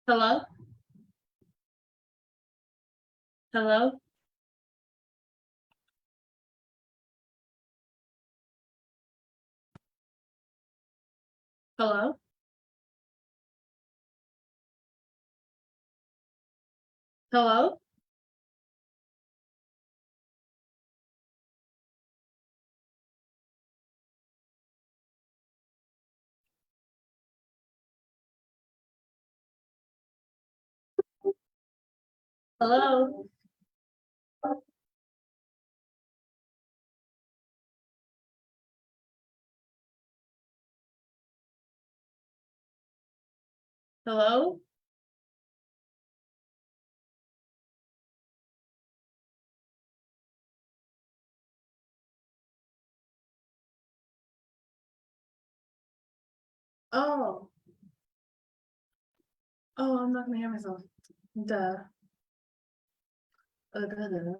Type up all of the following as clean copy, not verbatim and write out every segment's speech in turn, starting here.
Hello? Hello? Hello? Hello? Hello? Hello? Oh. Oh, I'm not gonna hear myself. Duh. Duh, duh.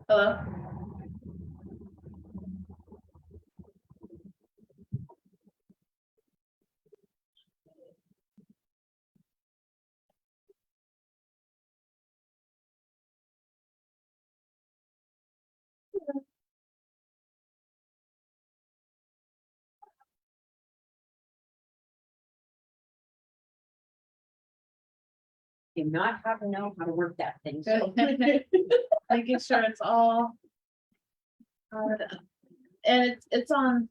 Hello? Do not how to know how to work that thing. So. Making sure it's all. powered up. And it's on.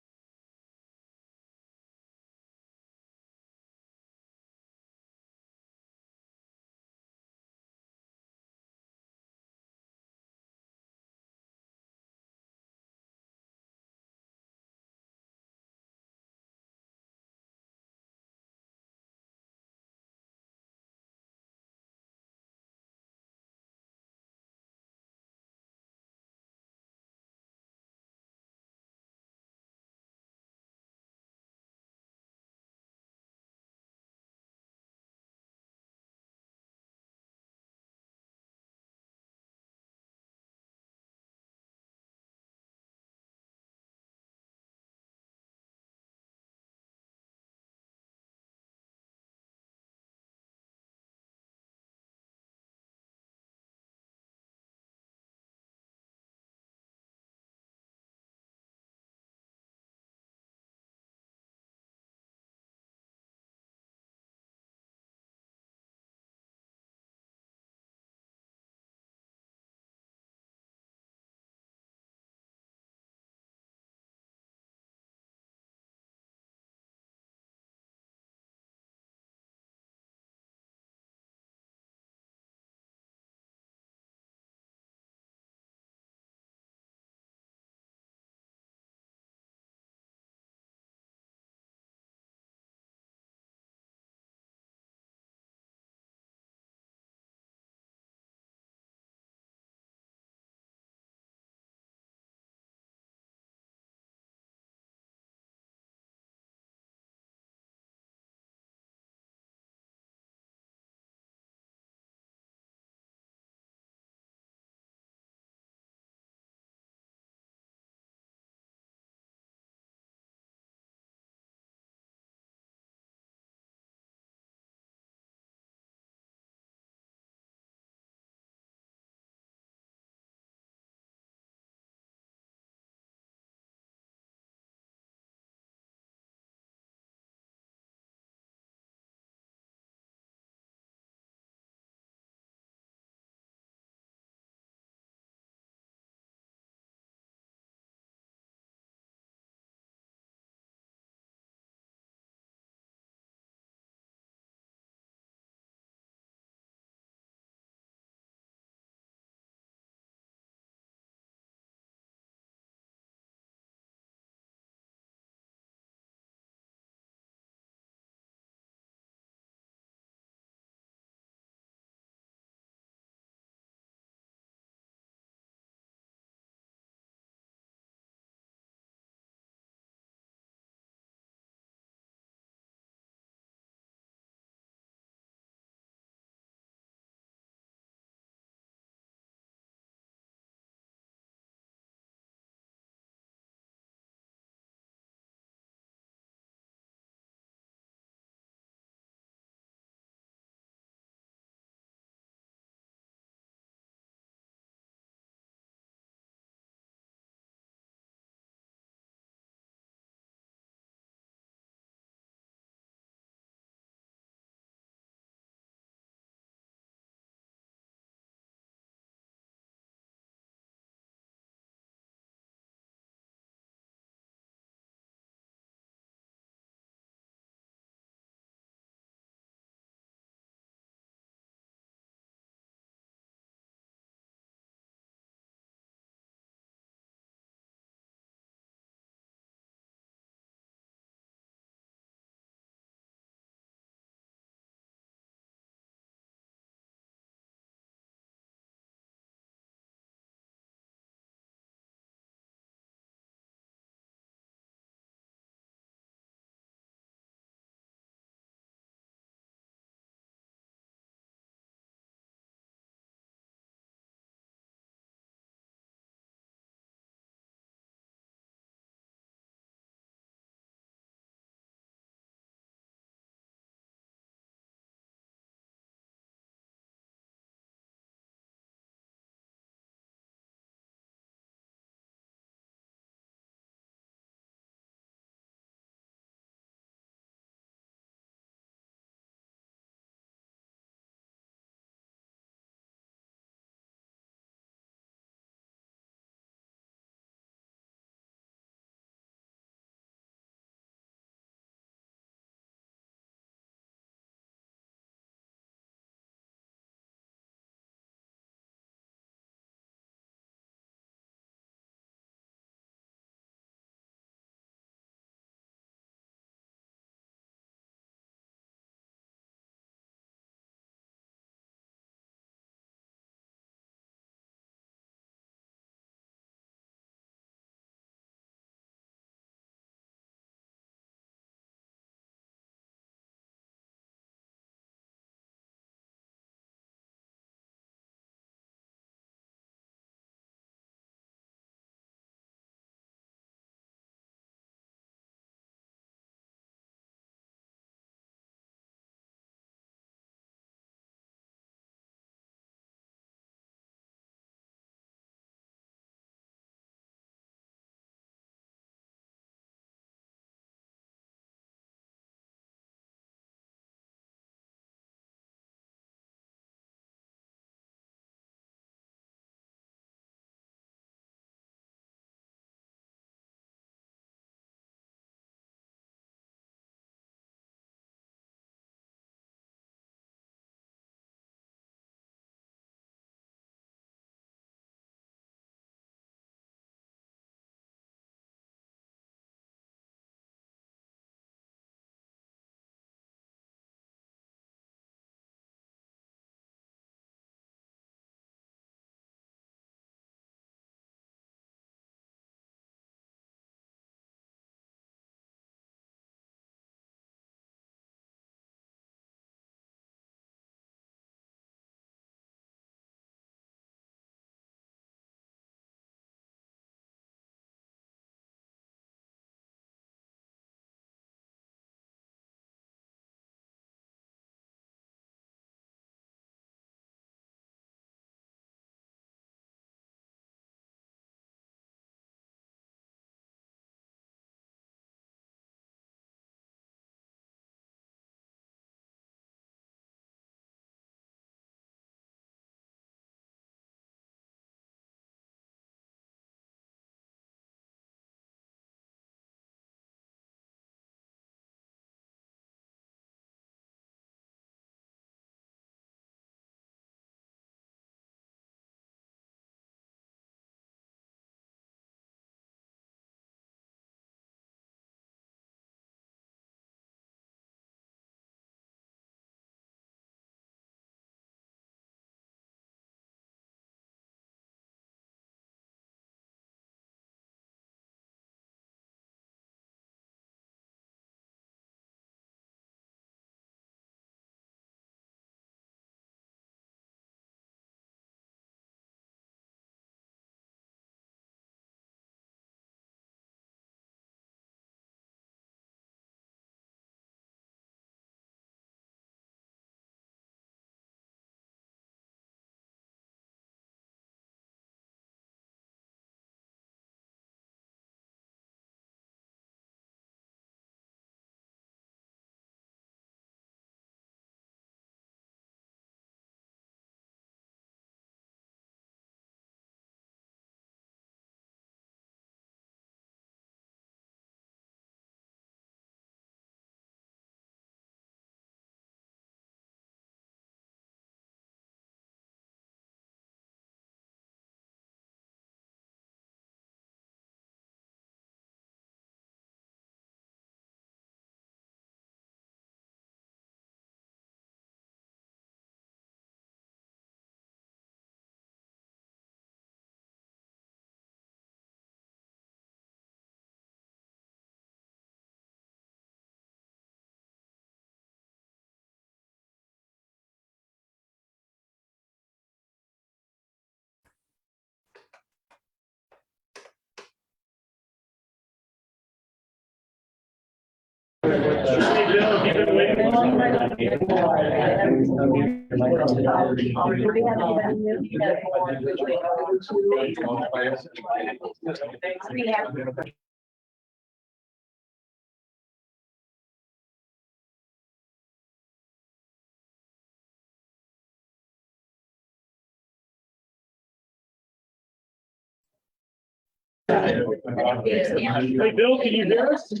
Hey, Bill, can you hear us? She's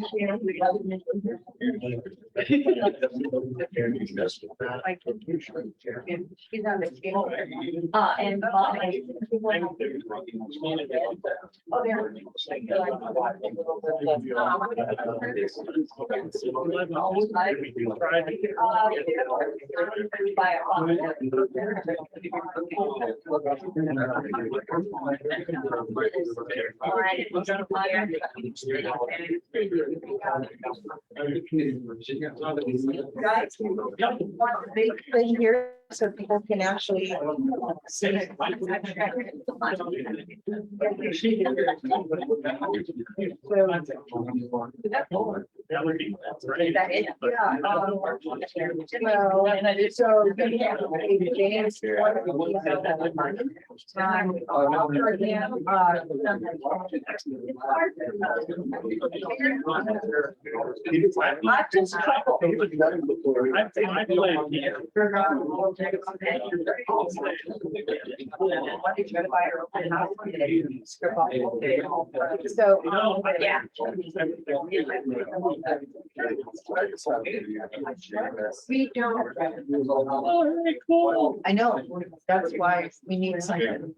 on the scale. And. Oh, there. Big thing here so people can actually see it. That would be, that's right. That is, yeah. Well, so we have a James. I just I played here. So, Yeah. we don't, Oh, very cool. I know, that's why we need something.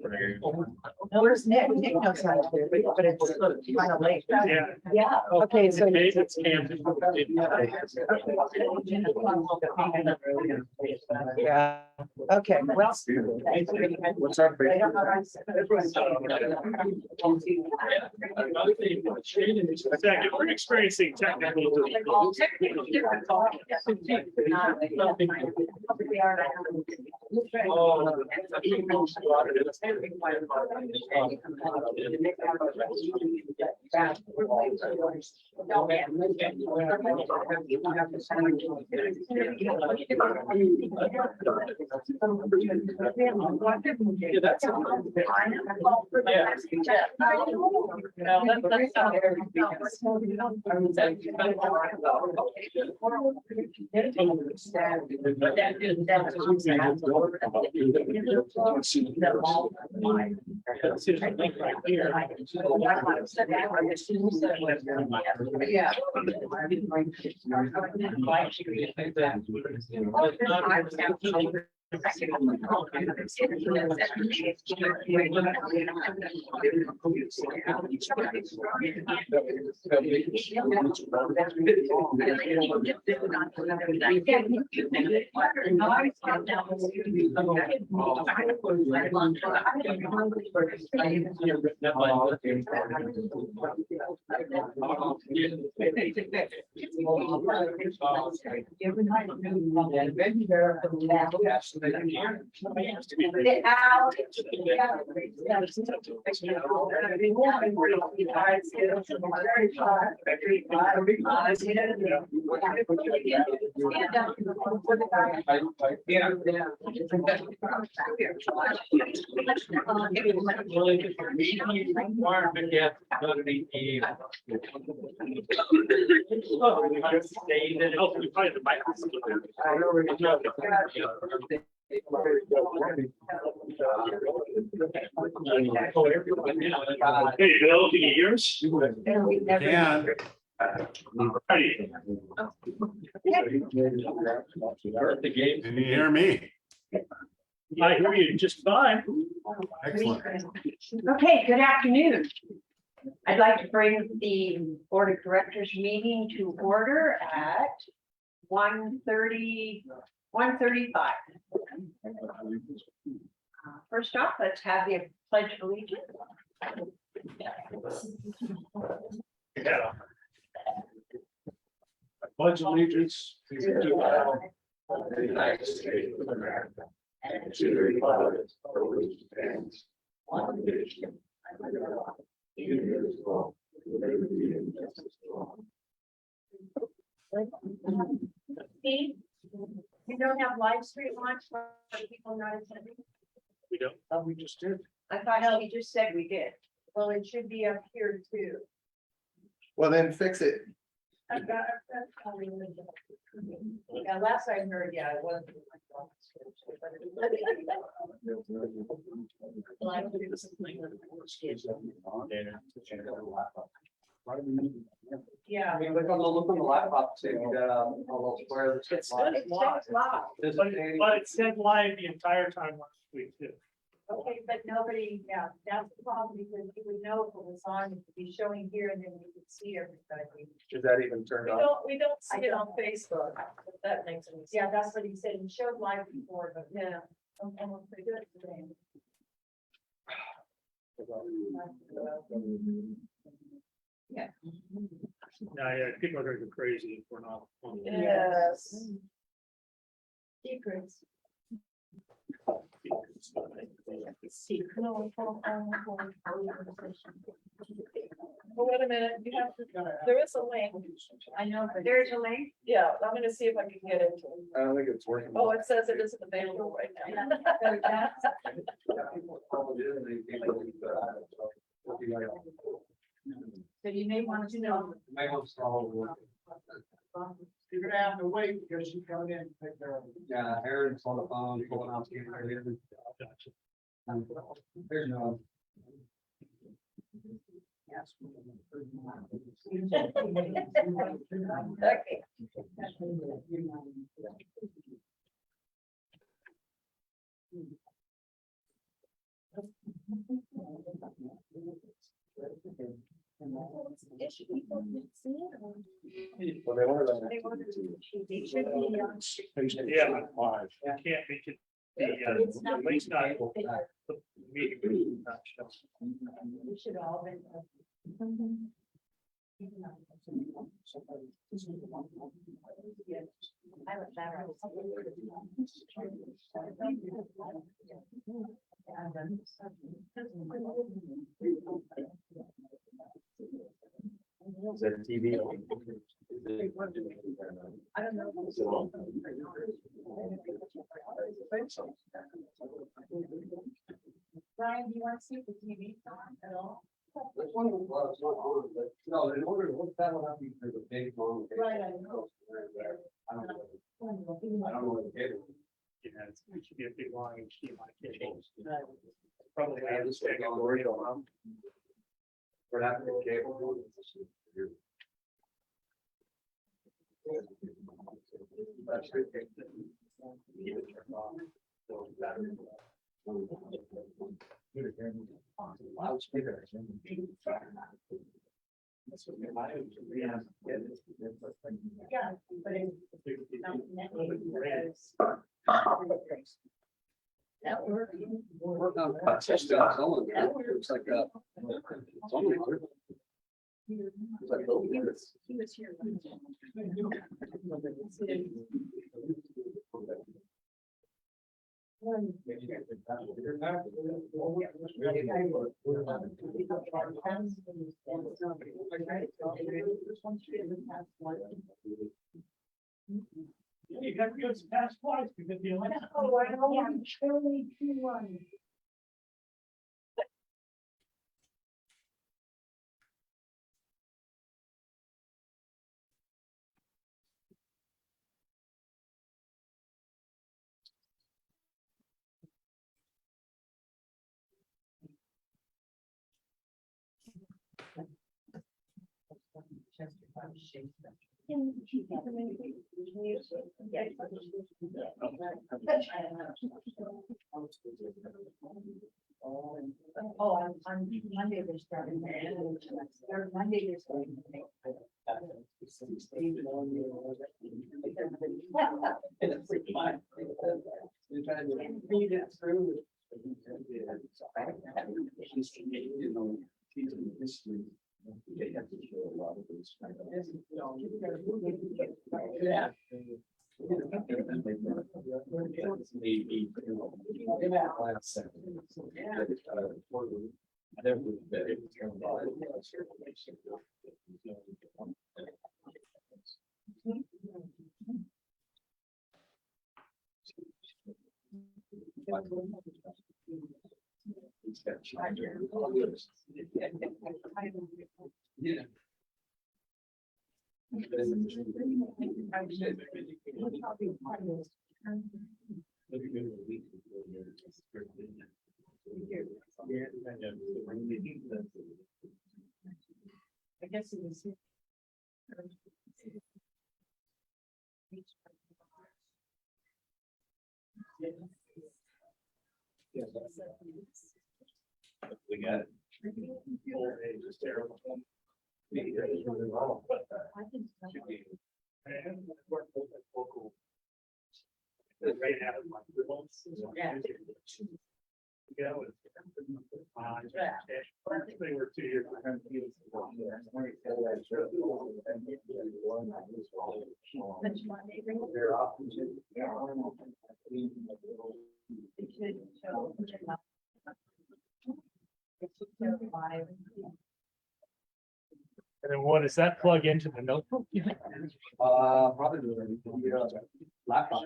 Where's Nick? Nick knows how to do it, but it's kind of late. Yeah. Yeah. Okay, so. It's campus. Yeah, okay, well. What's our? We're experiencing technical. Yeah. Hey, Bill, can you hear us? Yeah. Can you hear me? I hear you just fine. Excellent. Okay, good afternoon. I'd like to bring the Board of Directors meeting to order at 1:35. First off, let's have the pledge of allegiance. Yeah. I pledge allegiance to the United States of America and to the republic for which it stands, one nation, under God, indivisible, with liberty and justice for all. Steve, you don't have live stream launch for people not attending? We don't, we just did. I thought you just said we did. Well, it should be up here too. Well, then fix it. Yeah, last I heard, yeah, it was. Yeah. I mean, look on the laptop, too, you got a little square. that says live. It says live. But it said live the entire time last week too. Okay, but nobody, yeah, that's the problem, because you would know if it was on, it would be showing here, and then you could see everybody. Is that even turned on? We don't see it on Facebook, if that makes any sense. Yeah, that's what he said, he showed live before, but yeah, and we're pretty good today. Yeah. Yeah, people are gonna go crazy if we're not. on the- Yes. Secrets. Well, wait a minute, you have to, there is a link. I know, but there's a link. Yeah, I'm gonna see if I can get it. I don't think it's working. Oh, it says it isn't available right now. So that's- So you may want to know. May want to follow. You're gonna have to wait because she's coming in. to take care of it. Yeah, Aaron's on the phone, pulling out. There's no. Okay. Well, they wanted They wanted to- they should be on. Yeah, live. Can't make it. It's not- At least not. the meeting. We should all been. I was that. Is there TV? I don't know. Brian, do you want to see if the TV's on at all? It's one of the, well, it's not on, but no, in order to look that one up, you there's a big long. Right, I know. I don't know. I don't know what it is. Yeah, it should be a big long HDMI cable. Probably. Yeah, this thing on the radio, huh? We're not gonna be cable. That's good. Loudspeaker. Yeah, but it. That works. We're working on testing it, so it's like, it's only. It's like, oh, He was here. You got to go past twice because the election. Oh, I know, I'm truly too one. Oh, on Monday they're starting. Or Monday they're starting. Read it through. They have to show a lot of this. Yeah. Yeah. I guess it was. We got it. They were 2 years behind. And then what does that plug into the notebook? Probably the laptop.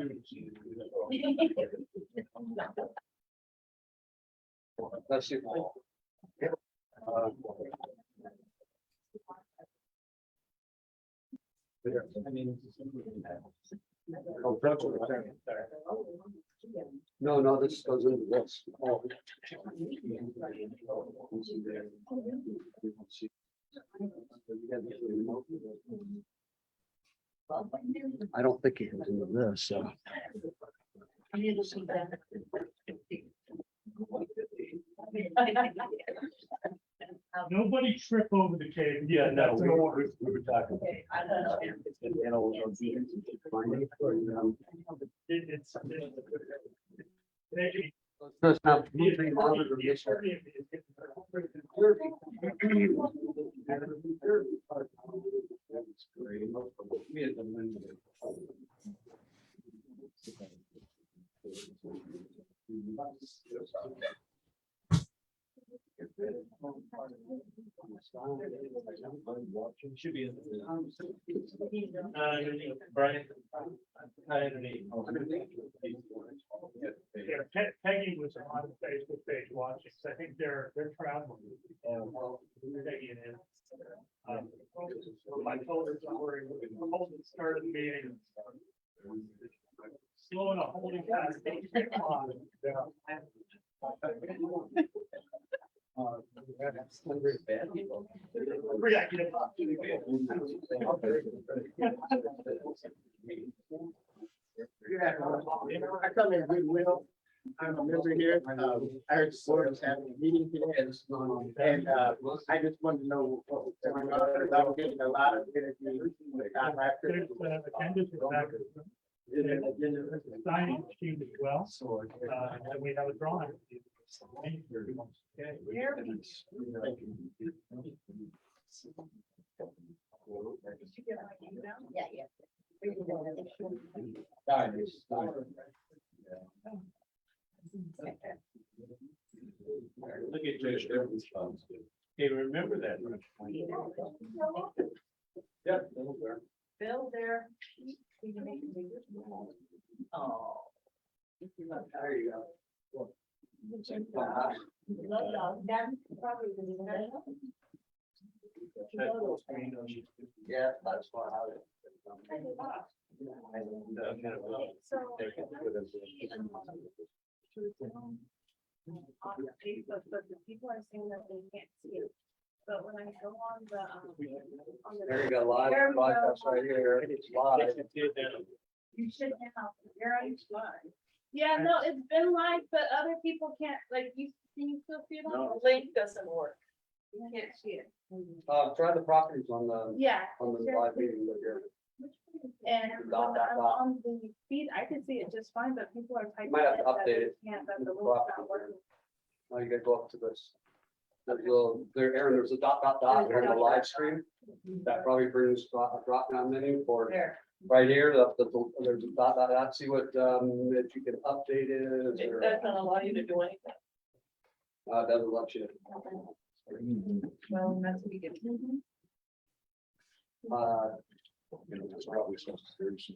Let's see. No, this goes into this. I don't think it goes into this, so. Nobody trip over the cable. Yeah, no, That's we an were order. talking. It's. Does not moving on to the issue. Should be. Brian. Yeah, Peggy was on the Facebook page watching, so I think they're traveling. Peggy and him. I told her, don't worry, we're gonna hold the start of the meeting. Slow and a holding fast. I come in goodwill. I'm a member here. I heard the board was having a meeting today and I just wanted to know what was going on. Because I was getting a lot of energy. Attendance is back. The signing machine as well, and we have a drawing. Look at Josh Evans' funds. Hey, remember that. Yeah. Bill there. Oh. There you go. Yeah, that's why On Facebook, but the people are saying that they can't see it. But when I go on the. There you go, live, that's right here, it's live. You should have, you're on live. Yeah, no, it's been live, but other people can't, like, can you still see it on? The link doesn't work. You can't see it. Try the properties on the Yeah. live meeting with your. And when I'm on the feed, I can see it just fine, but people are typing. Might have to that update they it. Can't, that the link's not working. Now you gotta go up to this. There's a little, Aaron, there's a dot there in the live stream. That probably brings a drop down menu for There. right here, there's a dot, see what, if you can update it. It or, doesn't allow you to do anything. doesn't let you. Well, that's what we get. You know, it's probably some serious.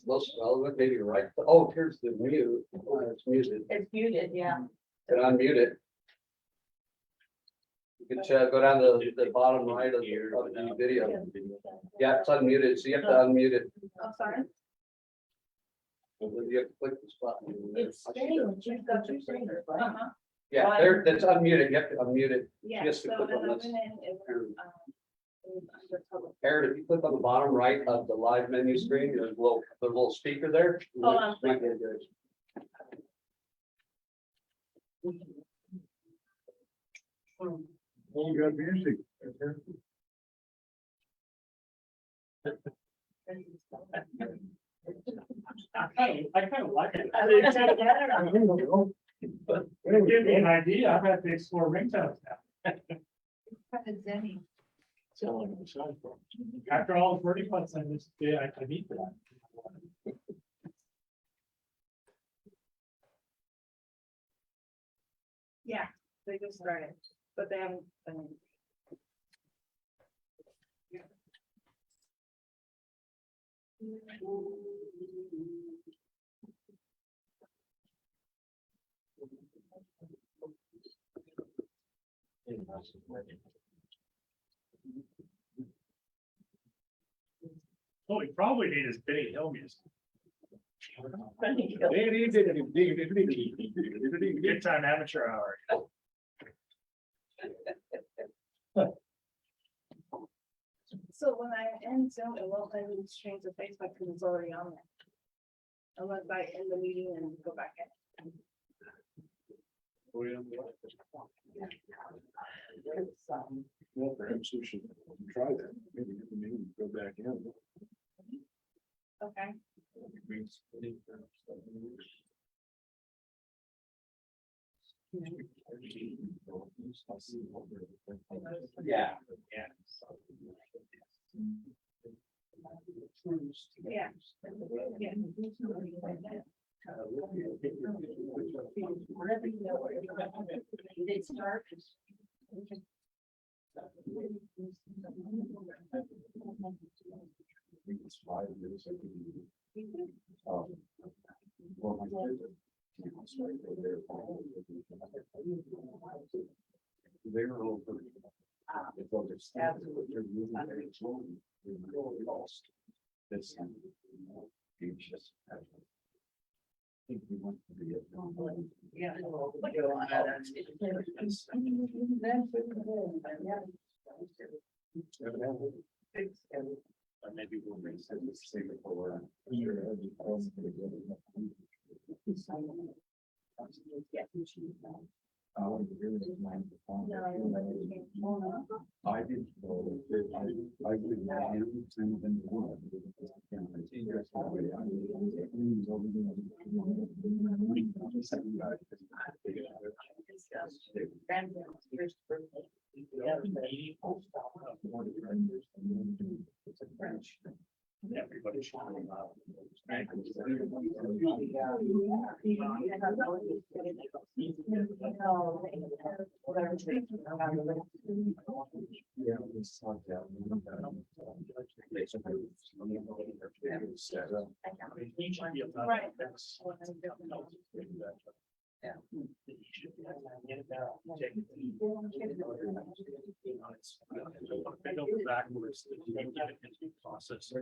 Most relevant, maybe you're right. Oh, here's the mute. It's muted. It's muted, yeah. Can unmute it. You can go down to the bottom right of the video. Yeah, it's unmuted, so you have to unmute it. I'm sorry. You have to click the spot. It's staying, you've got your fingers, right? Uh-huh. Yeah, there, that's unmuted. You have to unmute it. Yeah, Just so to click then on I this. went in, it was, it was under public. Aaron, if you click on the bottom right of the live menu screen, there's a little speaker there. Oh, I'm Might get good. Oh, you got music. I kind of like it. It gives me an idea. I've had to explore ringtones now. After all the birdie putts I just did, I need that. Yeah, they just started, but they haven't. What we probably need is Benny Hill music. Good time amateur hour. So when I end Zoom, it won't let me change the Facebook because it's already on there. Unless I end the meeting and go back in. Well, perhaps we should try that. Maybe go back in. Okay. Yeah. Yeah. Yeah. They start. It's 5 years. Well, my kids, they're over. If they're stabbed, they're moving very slowly. They're really lost. This. Just. I think we want to be. Yeah. Maybe we'll make sense of the same before. I didn't know that I would not have seen them. Everybody should know about Yeah, we saw that. Right. I go backwards. Process.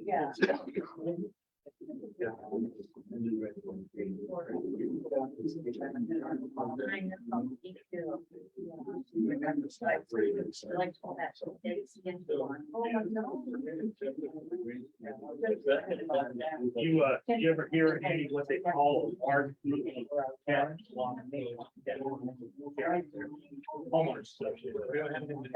Yeah. Like all that. Dates against the line. You ever hear any what they call large group parents? Homeowners association. We don't have them in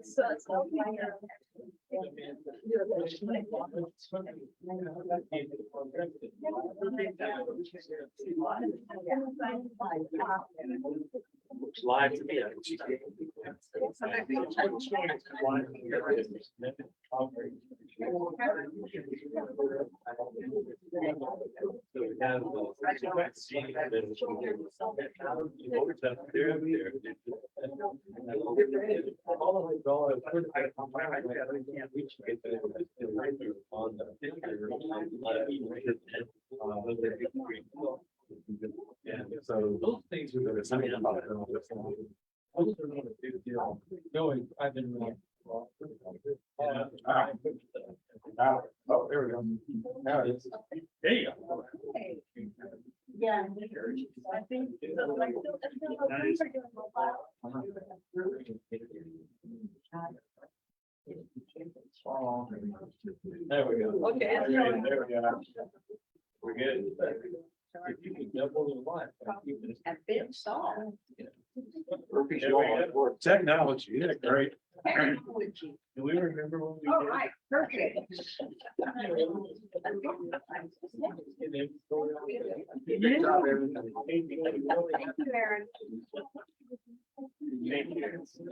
So it's all live to me. Yeah, so those things are good. I mean, I'm not. Those are not a big deal. No, I've been. Oh, there we go. Now it is. There you go. Yeah. I think. There we go. Okay. There we go. We're good. If you can double the life. Have been solved. Technology, yeah, great. Do we remember when we? All did? right, perfect. Good job, everybody. Thank you, Aaron.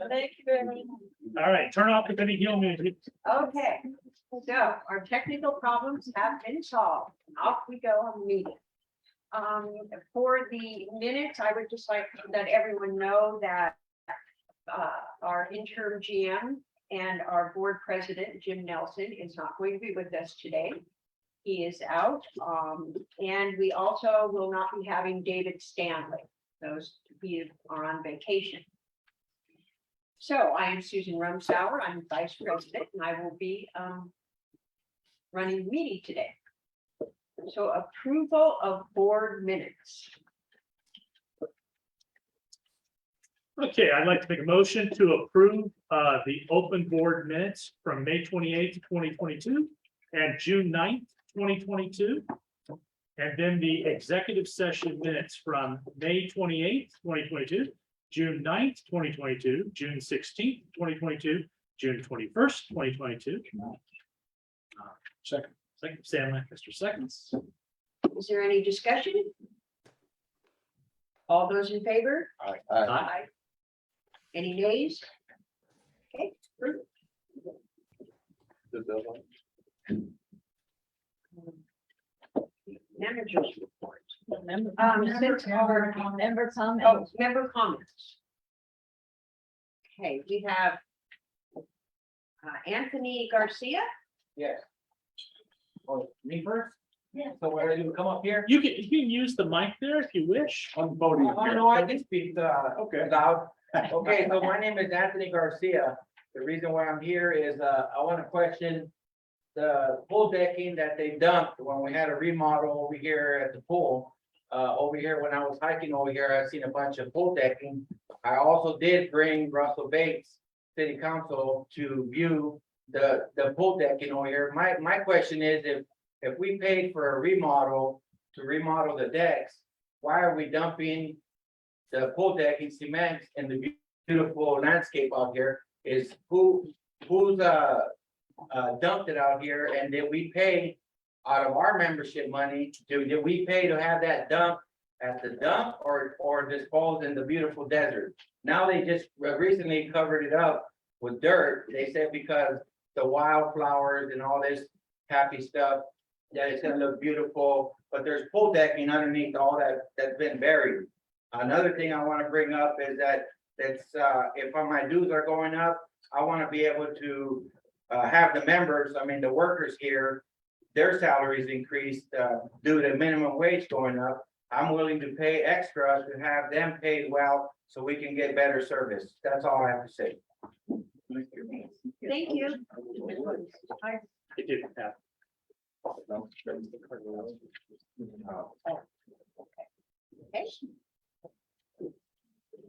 Thank you very much. All right, turn off the Benny Hill music. Okay, so our technical problems have been solved. Off we go on the meeting. For the minutes, I would just like to let everyone know that our interim GM and our board president, Jim Nelson, is not going to be with us today. He is out, and we also will not be having David Stanley. Those are on vacation. So I am Susan Rumsauer. I'm vice president, and I will be running the meeting today. So approval of board minutes. Okay, I'd like to make a motion to approve the open board minutes from May 28th, 2022 and June 9th, 2022. And then the executive session minutes from May 28th, 2022, June 9th, 2022, June 16th, 2022, June 21st, 2022. Second, Sam Lancaster seconds. Is there any discussion? All those in favor? Aye. Any nays? Okay. approved. Managers report. Member since our- member Oh, comments. member comments. Okay, we have Anthony Garcia. Yes. Oh, me first? Yeah. So where do you come up here? You can use the mic there if you wish. On the podium. Oh, no, I can speak, Okay. loud Okay, so my name is Anthony Garcia. The reason why I'm here is, I want to question the pool decking that they dumped when we had a remodel over here at the pool. Over here, when I was hiking over here, I seen a bunch of pool decking. I also did bring Russell Bates, city council, to view the pool decking over here. My question is, if we paid for a remodel to remodel the decks, why are we dumping the pool decking cement and the beautiful landscape out here? Is who's dumped it out here, and did we pay out of our membership money? Did we pay to have that dump at the dump or disposed in the beautiful desert? Now they just recently covered it up with dirt. They said because the wildflowers and all this happy stuff, that it's gonna look beautiful, but there's pool decking underneath all that's been buried. Another thing I want to bring up is that if my dues are going up, I want to be able to have the members, I mean, the workers here, their salaries increased due to minimum wage going up. I'm willing to pay extra to have them paid well so we can get better service. That's all I have to say. Thank you. It did happen. Okay.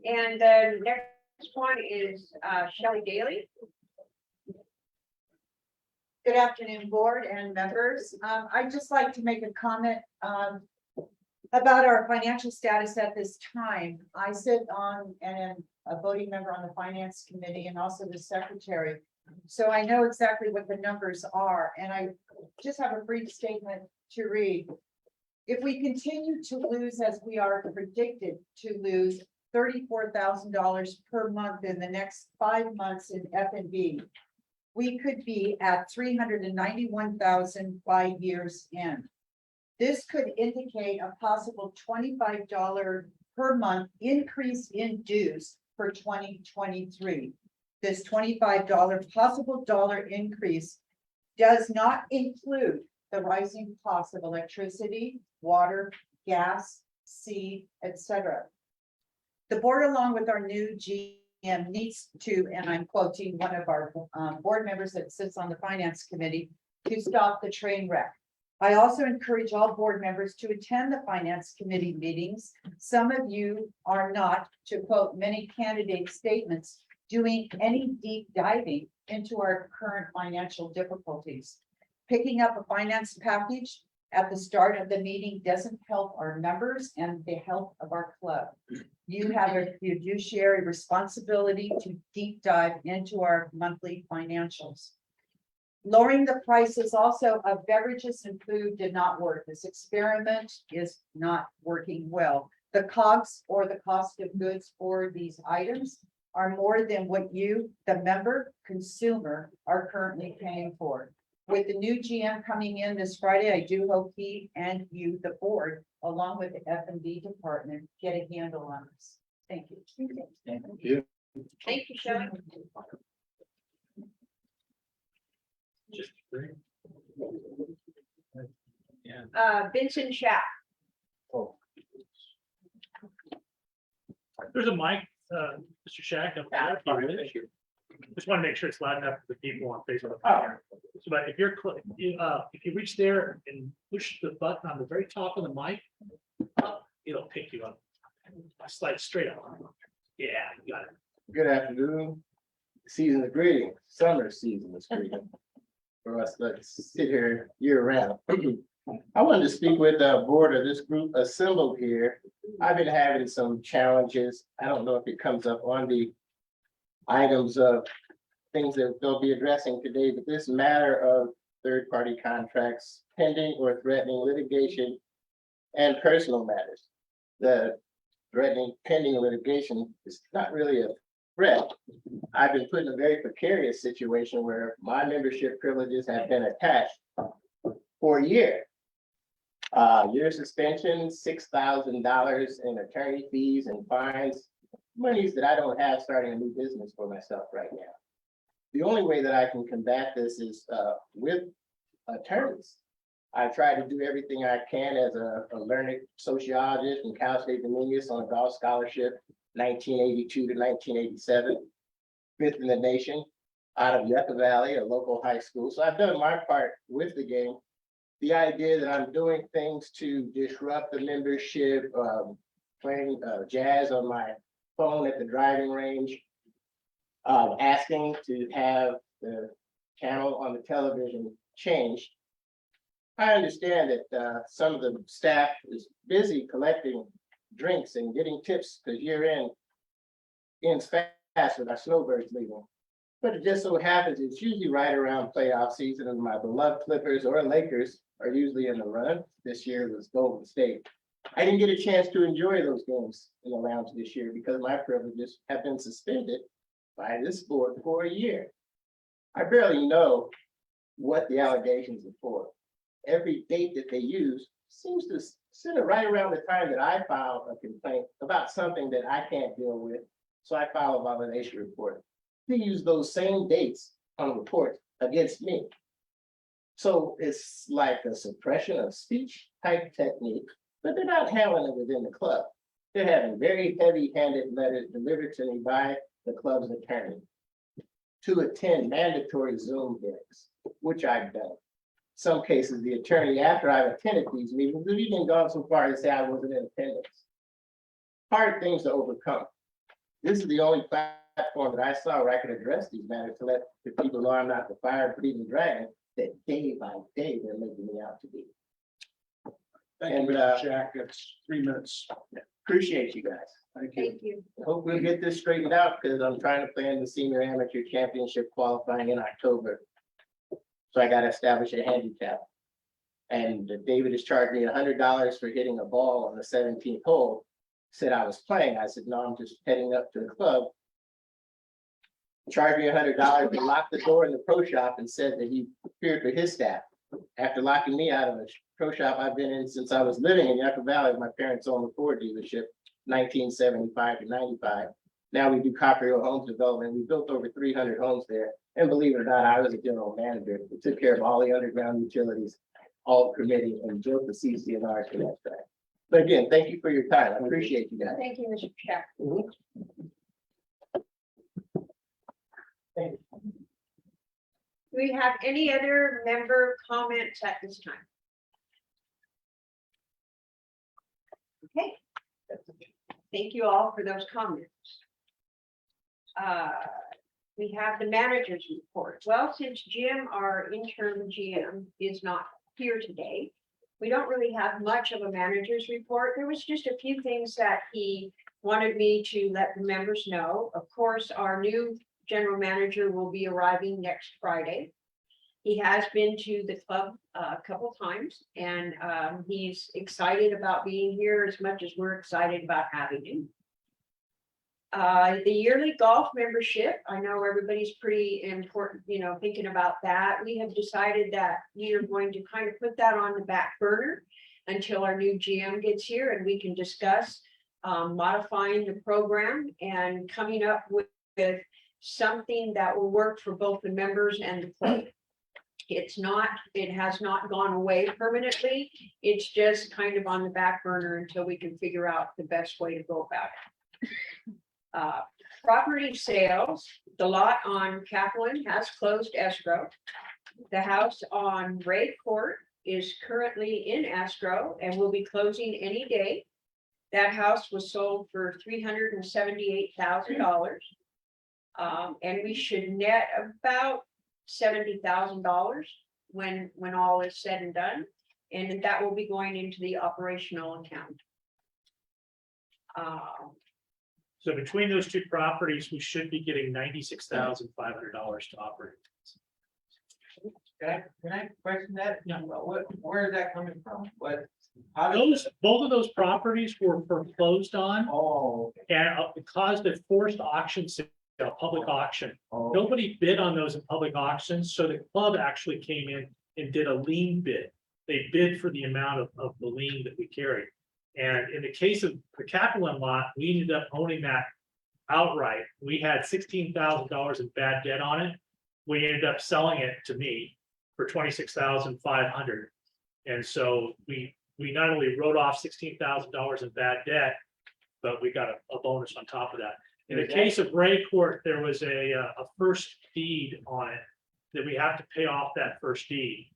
And the next one is Shelley Daly. Good afternoon, board and members. I'd just like to make a comment about our financial status at this time. I sit on and am a voting member on the finance committee and also the secretary. So I know exactly what the numbers are, and I just have a brief statement to read. If we continue to lose as we are predicted to lose $34,000 per month in the next 5 months in F&B, we could be at 391,000 by year's end. This could indicate a possible $25 per month increase in dues for 2023. This $25 possible dollar increase does not include the rising cost of electricity, water, gas, seed, etc. The board, along with our new GM, needs to, and I'm quoting one of our board members that sits on the finance committee, to stop the train wreck. I also encourage all board members to attend the finance committee meetings. Some of you are not, to quote many candidate statements, doing any deep diving into our current financial difficulties. Picking up a finance package at the start of the meeting doesn't help our members and the health of our club. You have a fiduciary responsibility to deep dive into our monthly financials. Lowering the prices also of beverages and food did not work. This experiment is not working well. The COGS, or the cost of goods for these items, are more than what you, the member consumer, are currently paying for. With the new GM coming in this Friday, I do hope he and you, the board, along with the F&B department, get a handle on this. Thank you. Thank you. Thank you, Shelley. Just agree. Vincent Schaff. There's a mic, Mr. Shack. Up there. Just want to make sure it's loud enough for the people on Facebook. So, but if you're, if you reach there and push the button on the very top of the mic, it'll pick you up. Slide straight up. Yeah, you got it. Good afternoon. Season of greeting, summer season is greeting for us. Let's sit here year round. I wanted to speak with the board of this group assembled here. I've been having some challenges. I don't know if it comes up on the items of things that they'll be addressing today, but this matter of third-party contracts, pending or threatening litigation, and personal matters. The threatening pending litigation is not really a threat. I've been put in a very precarious situation where my membership privileges have been attached for a year. Year suspension, $6,000 in attorney fees and fines, monies that I don't have starting a new business for myself right now. The only way that I can combat this is with attorneys. I try to do everything I can as a learned sociologist in Cal State Dominguez on a golf scholarship 1982 to 1987, fifth in the nation, out of Yucca Valley, a local high school. So I've done my part with the game. The idea that I'm doing things to disrupt the membership, playing jazz on my phone at the driving range, asking to have the channel on the television changed. I understand that some of the staff is busy collecting drinks and getting tips because year ends fast with our snowbirds leaving. But it just so happens it's usually right around playoff season, and my beloved Clippers or Lakers are usually in the run. This year was Golden State. I didn't get a chance to enjoy those games in the lounge this year because my privileges have been suspended by this board for a year. I barely know what the allegations are for. Every date that they use seems to center right around the time that I file a complaint about something that I can't deal with. So I file a violation report. They use those same dates on reports against me. So it's like a suppression of speech type technique, but they're not handling it within the club. They're having very heavy-handed letters delivered to me by the club's attorney to attend mandatory Zoom hearings, which I've done. Some cases, the attorney, after I've attended these meetings, have even gone so far to say I wasn't in attendance. Hard things to overcome. This is the only platform that I saw where I could address these matters to let the people know I'm not the fire breathing dragon that day by day they're making me out to be. Thank you, Mr. Jack. It's 3 minutes. Appreciate you guys. Thank you. Thank you. Hope we'll get this straightened out because I'm trying to plan the senior amateur championship qualifying in October. So I got to establish a handicap. And David has charged me $100 for hitting a ball on the 17th hole. Said I was playing. I said, no, I'm just heading up to the club. Charged me $100 and locked the door in the pro shop and said that he feared for his staff. After locking me out of a pro shop I've been in since I was living in Yucca Valley, my parents owned a Ford dealership, 1975 to 95. Now we do Copper Hill Homes Development. We built over 300 homes there. And believe it or not, I was a general manager. We took care of all the underground utilities, all permitting, and built the CCNR for that track. But again, thank you for your time. I appreciate you guys. Thank you, Mr. Check. Thank you. Do we have any other member comments at this time? Okay. Thank you all for those comments. We have the manager's report. Well, since Jim, our interim GM, is not here today, we don't really have much of a manager's report. There was just a few things that he wanted me to let the members know. Of course, our new general manager will be arriving next Friday. He has been to the club a couple times, and he's excited about being here as much as we're excited about having him. The yearly golf membership, I know everybody's pretty important, thinking about that. We have decided that we are going to kind of put that on the back burner until our new GM gets here and we can discuss modifying the program and coming up with something that will work for both the members and the club. It has not gone away permanently. It's just kind of on the back burner until we can figure out the best way to go about it. Property sales, the lot on Kaplan has closed escrow. The house on Ray Court is currently in escrow and will be closing any day. That house was sold for $378,000. And we should net about $70,000 when all is said and done. And that will be going into the operational account. So between those two properties, we should be getting $96,500 to operate. Can I question that? Yeah. Where is that coming from? Both of those properties were foreclosed on Oh, and it caused a forced auction sale, a public auction. oh, Nobody bid on those in public auctions, so the club actually came in and did a lien bid. They bid for the amount of the lien that we carried. And in the case of the Kaplan lot, we ended up owning that outright. We had $16,000 in bad debt on it. We ended up selling it to me for $26,500. And so we not only wrote off $16,000 in bad debt, but we got a bonus on top of that. In the case of Ray Court, there was a first deed on it that we have to pay off that first deed.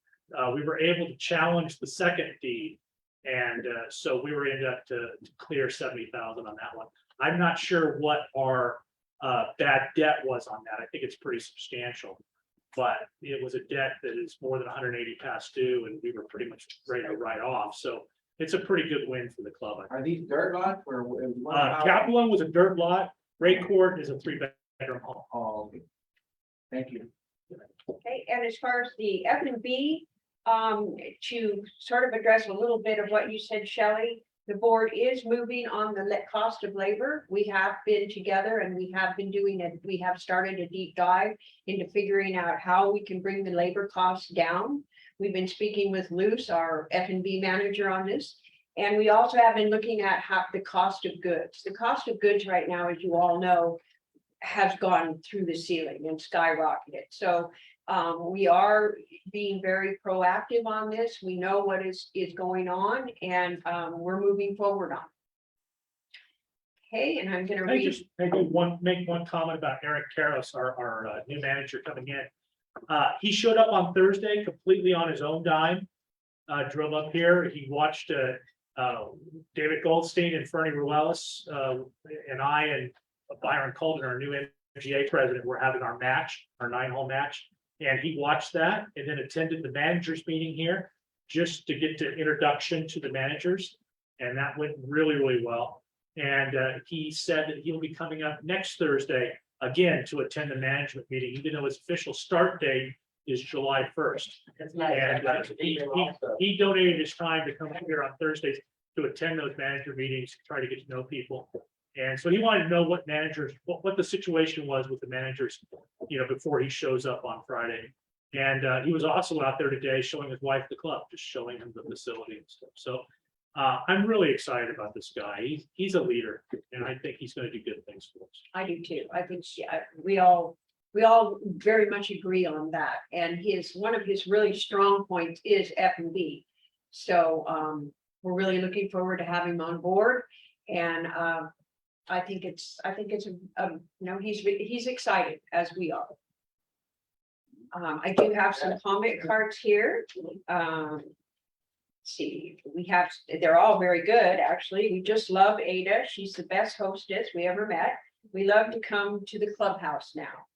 We were able to challenge the second deed. And so we were ended up to clear 70,000 on that one. I'm not sure what our bad debt was on that. I think it's pretty substantial. But it was a debt that is more than 180 past due, and we were pretty much ready to write off. So it's a pretty good win for the club. Are these dirt lots or? Capelin was a dirt lot. Ray Court is a 3-bedroom home. Oh, okay. Thank you. Okay, and as far as the F&B, to sort of address a little bit of what you said, Shelley, the board is moving on the cost of labor. We have been together and we have been doing it. We have started a deep dive into figuring out how we can bring the labor costs down. We've been speaking with Luce, our F&B manager, on this. And we also have been looking at how the cost of goods. The cost of goods right now, as you all know, has gone through the ceiling and skyrocketed. So we are being very proactive on this. We know what is going on, and we're moving forward on it. Okay, and I'm gonna Can I read. just make one comment about Eric Karros, our new manager coming in. He showed up on Thursday completely on his own dime. Drove up here. He watched David Goldstein and Fernie Ruelas and I and Byron Colton, our new MGA president, were having our match, our 9-hole match. And he watched that and then attended the managers meeting here just to get to introduction to the managers. And that went really, really well. And he said that he'll be coming up next Thursday again to attend the management meeting, even though his official start date is July 1st. That's nice. And he donated his time to come up here on Thursdays to attend those manager meetings, try to get to know people. And so he wanted to know what managers, what the situation was with the managers, before he shows up on Friday. And he was also out there today showing his wife the club, just showing him the facility and stuff. So I'm really excited about this guy. He's a leader, and I think he's going to do good things for us. I do too. I think we all very much agree on that. And one of his really strong points is F&B. So we're really looking forward to having him on board. And I think it's he's excited, as we are. I do have some comment cards here. See, they're all very good, actually. We just love Ada. She's the best hostess we ever met. We love to come to the clubhouse now.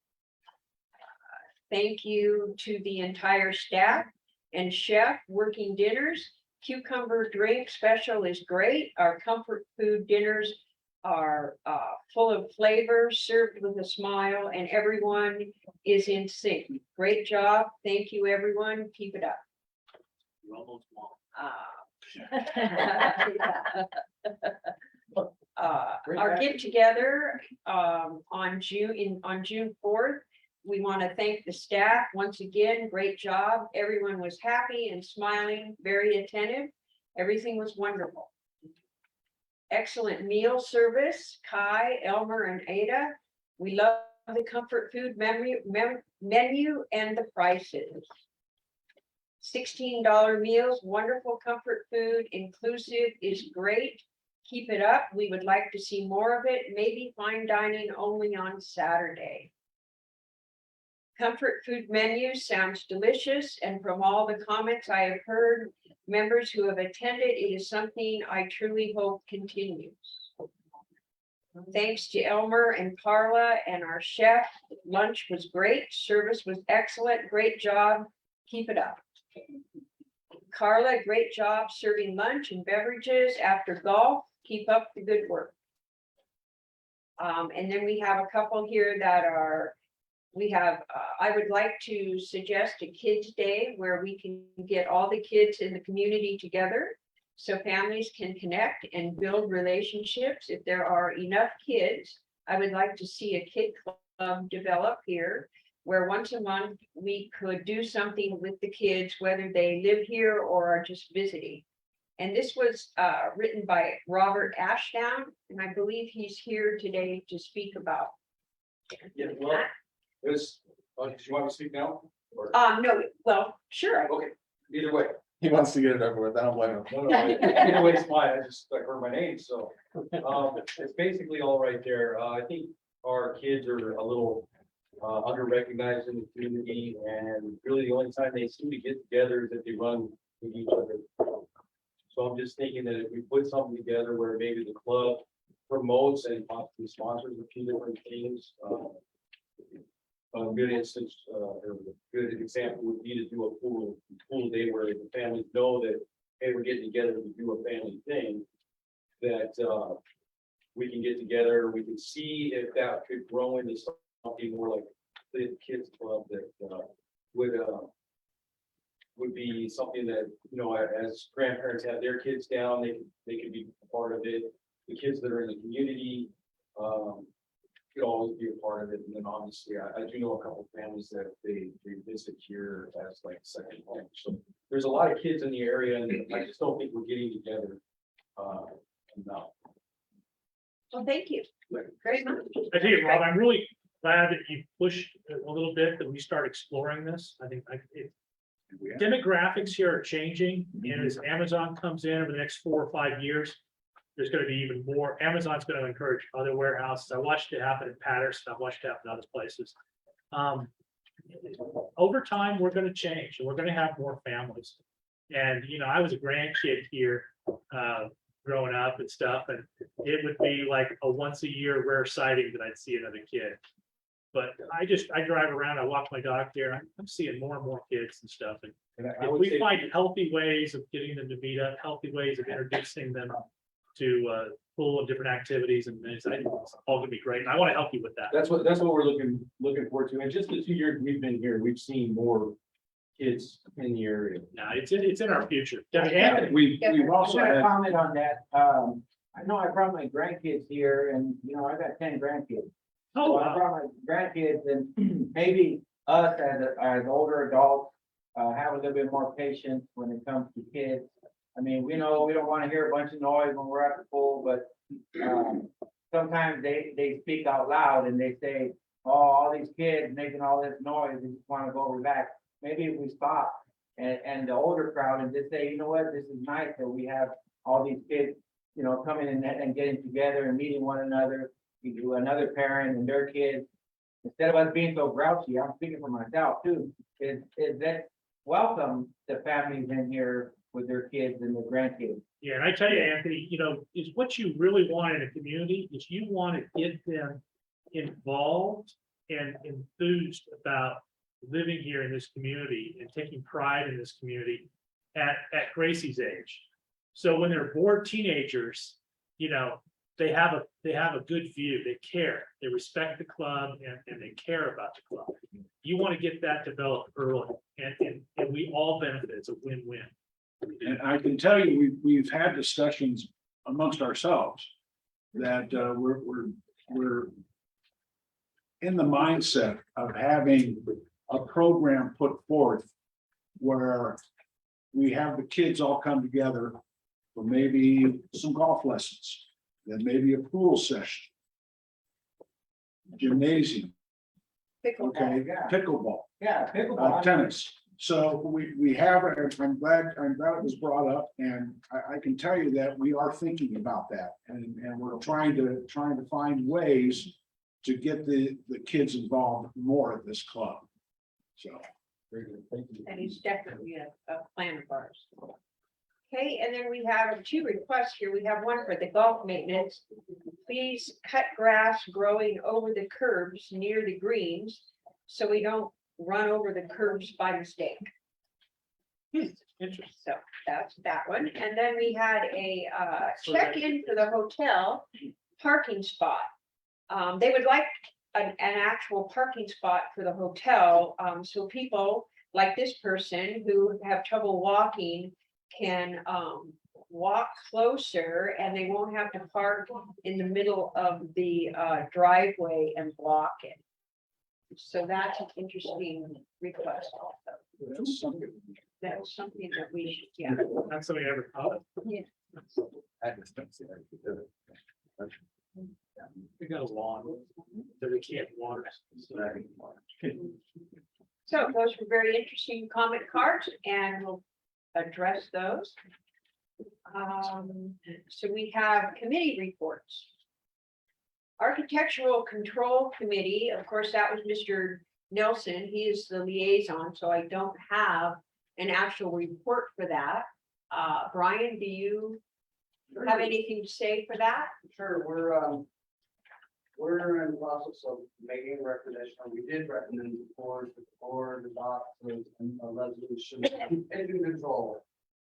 Thank you to the entire staff and chef working dinners. Cucumber drink special is great. Our comfort food dinners are full of flavor, served with a smile, and everyone is in sync. Great job. Thank you, everyone. Keep it up. You almost won. Our get together on June 4th. We want to thank the staff once again. Great job. Everyone was happy and smiling, very attentive. Everything was wonderful. Excellent meal service, Kai, Elmer, and Ada. We love the comfort food menu and the prices. $16 meals, wonderful comfort food, inclusive is great. Keep it up. We would like to see more of it. Maybe fine dining only on Saturday. Comfort food menu sounds delicious, and from all the comments I have heard, members who have attended, it is something I truly hope continues. Thanks to Elmer and Carla and our chef. Lunch was great. Service was excellent. Great job. Keep it up. Carla, great job serving lunch and beverages after golf. Keep up the good work. And then we have a couple here that are, I would like to suggest a kids' day where we can get all the kids in the community together so families can connect and build relationships. If there are enough kids, I would like to see a kid club develop here where once a month we could do something with the kids, whether they live here or are just visiting. And this was written by Robert Ashdown, and I believe he's here today to speak about. Yeah, well, do you want me to speak now? Or- No, well, sure. Okay, either way, He wants to get it over with. I don't blame him. No, no, either way, it's fine. I just like heard my name, so. It's basically all right there. I think our kids are a little under recognized in the community, and really the only time they seem to get together is if they run with each other. So I'm just thinking that if we put something together where maybe the club promotes and possibly sponsors a few different things. A good instance, or a good example would be to do a pool day where the families know that, hey, we're getting together to do a family thing. That we can get together, we can see if that could grow into something more like the kids club that would be something that, you know, as grandparents have their kids down, they could be a part of it. The kids that are in the community could always be a part of it. And then obviously, I do know a couple of families that they visit here as like second home. So there's a lot of kids in the area, and I just don't think we're getting together enough. Well, thank you very much. I tell you, Rob, I'm really glad that you pushed a little bit, that we start exploring this. I think demographics here are changing, and as Amazon comes in over the next 4 or 5 years, there's gonna be even more. Amazon's gonna encourage other warehouses. I watched it happen in Patterson. I've watched it happen in other places. Over time, we're gonna change, and we're gonna have more families. And, you know, I was a grandkid here, growing up and stuff, and it would be like a once a year rare sighting that I'd see another kid. But I drive around, I walk my dog here, I'm seeing more and more kids and stuff. And I if would we say, find healthy ways of getting them to meet up, healthy ways of introducing them to pool and different activities, and it's all gonna be great. And I want to help you with that. that's what we're looking forward to. And just the 2 years we've been here, we've seen more kids in the area. No, it's in our future. Anthony, We've also I'm gonna had, comment on that. I know I brought my grandkids here, and you know, I got 10 grandkids. oh, So I wow. brought my grandkids, and maybe us as older adults, have a little bit more patience when it comes to kids. I mean, we know we don't want to hear a bunch of noise when we're at the pool, but, sometimes they speak out loud and they say, oh, all these kids making all this noise, they just want to go relax. Maybe if we stop and the older crowd and just say, you know what, this is nice that we have all these kids, you know, coming in and getting together and meeting one another. You do another parent and their kids, instead of us being so grouchy, I'm speaking for myself too, is that welcome the families in here with their kids and their grandkids. Yeah, and I tell you, Anthony, you know, is what you really want in a community is you want to get them involved and enthused about living here in this community and taking pride in this community at Gracie's age. So when they're bored teenagers, you know, they have a good view, they care, they respect the club, and they care about the club. You want to get that developed early, and we all benefit. It's a win-win. and I can tell you, we've had discussions amongst ourselves that we're in the mindset of having a program put forth where we have the kids all come together for maybe some golf lessons, then maybe a pool session, gymnasium, okay, pickleball, Yeah, pickleball. tennis. So we have, I'm glad it was brought up, and I can tell you that we are thinking about that, and we're trying to find ways to get the kids involved more at this club. So. Very good. Thank you. And it's definitely a plan of ours. Okay, and then we have 2 requests here. We have one for the golf maintenance. Please cut grass growing over the curbs near the greens so we don't run over the curbs by mistake. Interesting. So that's that one. And then we had a check-in for the hotel parking spot. They would like an actual parking spot for the hotel, so people like this person who have trouble walking can walk closer, and they won't have to park in the middle of the driveway and block it. So that's an interesting request also. That's something that we should, yeah. Not something I ever thought of. We got a lawn that we can't water. So those were very interesting comment cards, and we'll address those. So we have committee reports. Architectural Control Committee, of course, that was Mr. Nelson. He is the liaison, so I don't have an actual report for that. Brian, do you have anything to say for that? Sure, we're in the process of making a recommendation, or we did recommend before the board adopt a resolution taking control.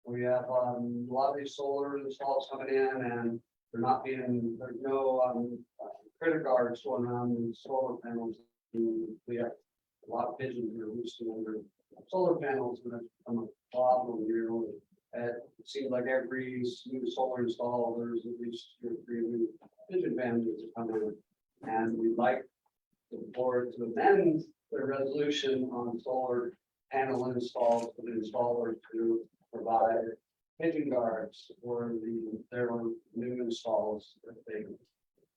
We have a lot of these solar installs coming in and they're not being, there's no credit cards going around the solar panels. We have a lot of pigeons that are roosting under solar panels, and that's become a problem here. It seems like every new solar install, there's at least 2 or 3 new pigeon families that come in. And we'd like the board to amend the resolution on solar panel installs for the installer to provide pigeon guards for their new installs that they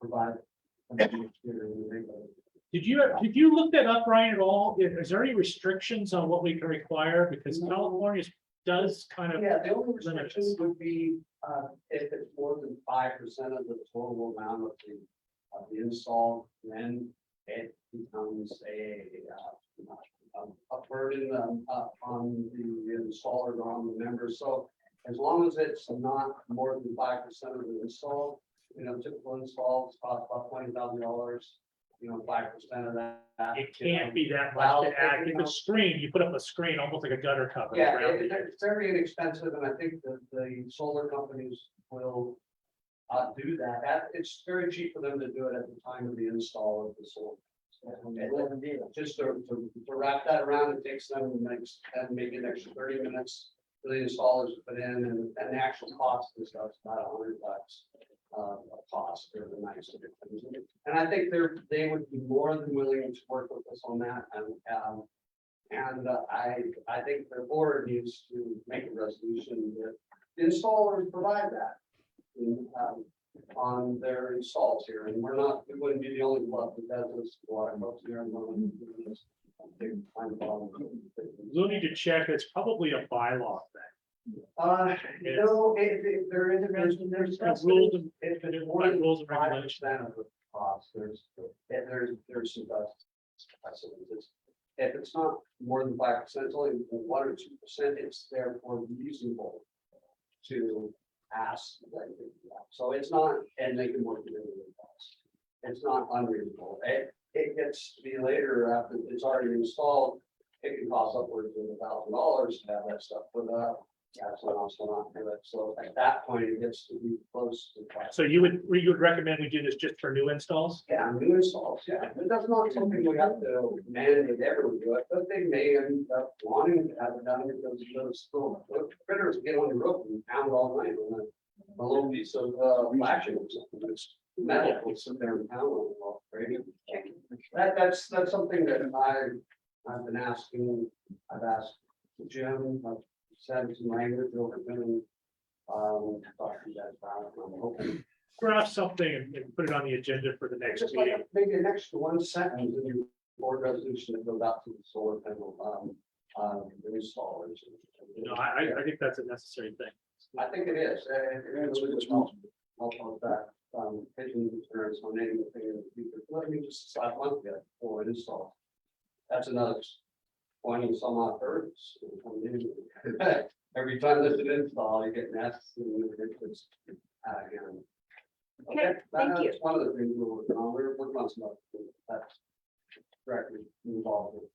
provide. Did you look that up, Ryan, at all? Is there any restrictions on what we can require? Because California does kind of. Yeah, the only restrictions would be, if it's more than 5% of the total amount of the install, then it becomes a burden on the installer or on the members. So as long as it's not more than 5% of the install, typical installs cost about $20,000. 5% of that. It can't be that much to add. If it's screen, you put up a screen, almost like a gutter cover. Yeah, around it. it's very inexpensive, and I think that the solar companies will do that. It's very cheap for them to do it at the time of the install of the solar. Just to wrap that around, it takes them maybe an extra 30 minutes for the installers to put in, and the actual cost is about $100 a cost for the nice. And I think they would be more than willing to work with us on that, and I think the board needs to make a resolution that the installers provide that on their installs here, and we wouldn't be the only club that does this. A lot of folks here in London do this. We'll need to check. It's probably a bylaw thing. No, there is, there's Rules and- if it's By rules and 5% regulations. of the cost, there's some precedents. If it's not more than 5%, it's only 1 or 2%, it's therefore reasonable to ask them to do that. So it's not, and they can work it into the cost. It's not unreasonable. It gets to be later after it's already installed. It can cost upwards of $1,000 to have that stuff put up. That's what else will not do it. So at that point, it gets to be close to. So you would recommend we do this just for new installs? Yeah, new installs, yeah. It does not something we have to mandate everyone do it, but they may end up wanting to have it done because those little critters get on the roof and pound all night on a little piece of flashing or something. It's metal, will sit there and pound on it all, right? That's something that I've been asking. I've asked Jim, I've said some language over them. Talk to you guys about it. I'm hoping. Draft something and put it on the agenda for the next Just meeting. like maybe an extra 1 sentence in your board resolution that goes out to the solar panel, the installers. No, I think that's a necessary thing. I think it is, and it's really help with that, pigeon insurance on anything in the future. Let me just decide one bit for an install. That's another 20 some odd birds. Every time there's an install, you get nests and it's, again. Okay, thank you. That's one of the things we're working on. We're working on some other things that's directly involved with.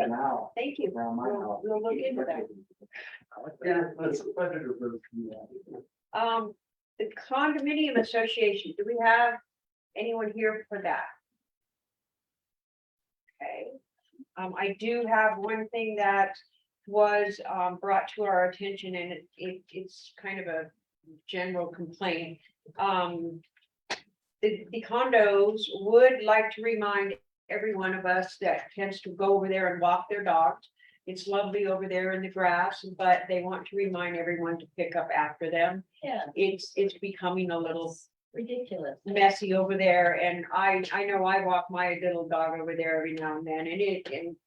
Now. Thank you. We'll look into that. Yeah, that's a predator bird. The condominium association, do we have anyone here for that? Okay, I do have one thing that was brought to our attention, and it's kind of a general complaint. The condos would like to remind every one of us that tends to go over there and walk their dogs. It's lovely over there in the grass, but they want to remind everyone to pick up after them. Yeah. It's becoming a little ridiculous, messy over there, and I know I walk my little dog over there every now and then,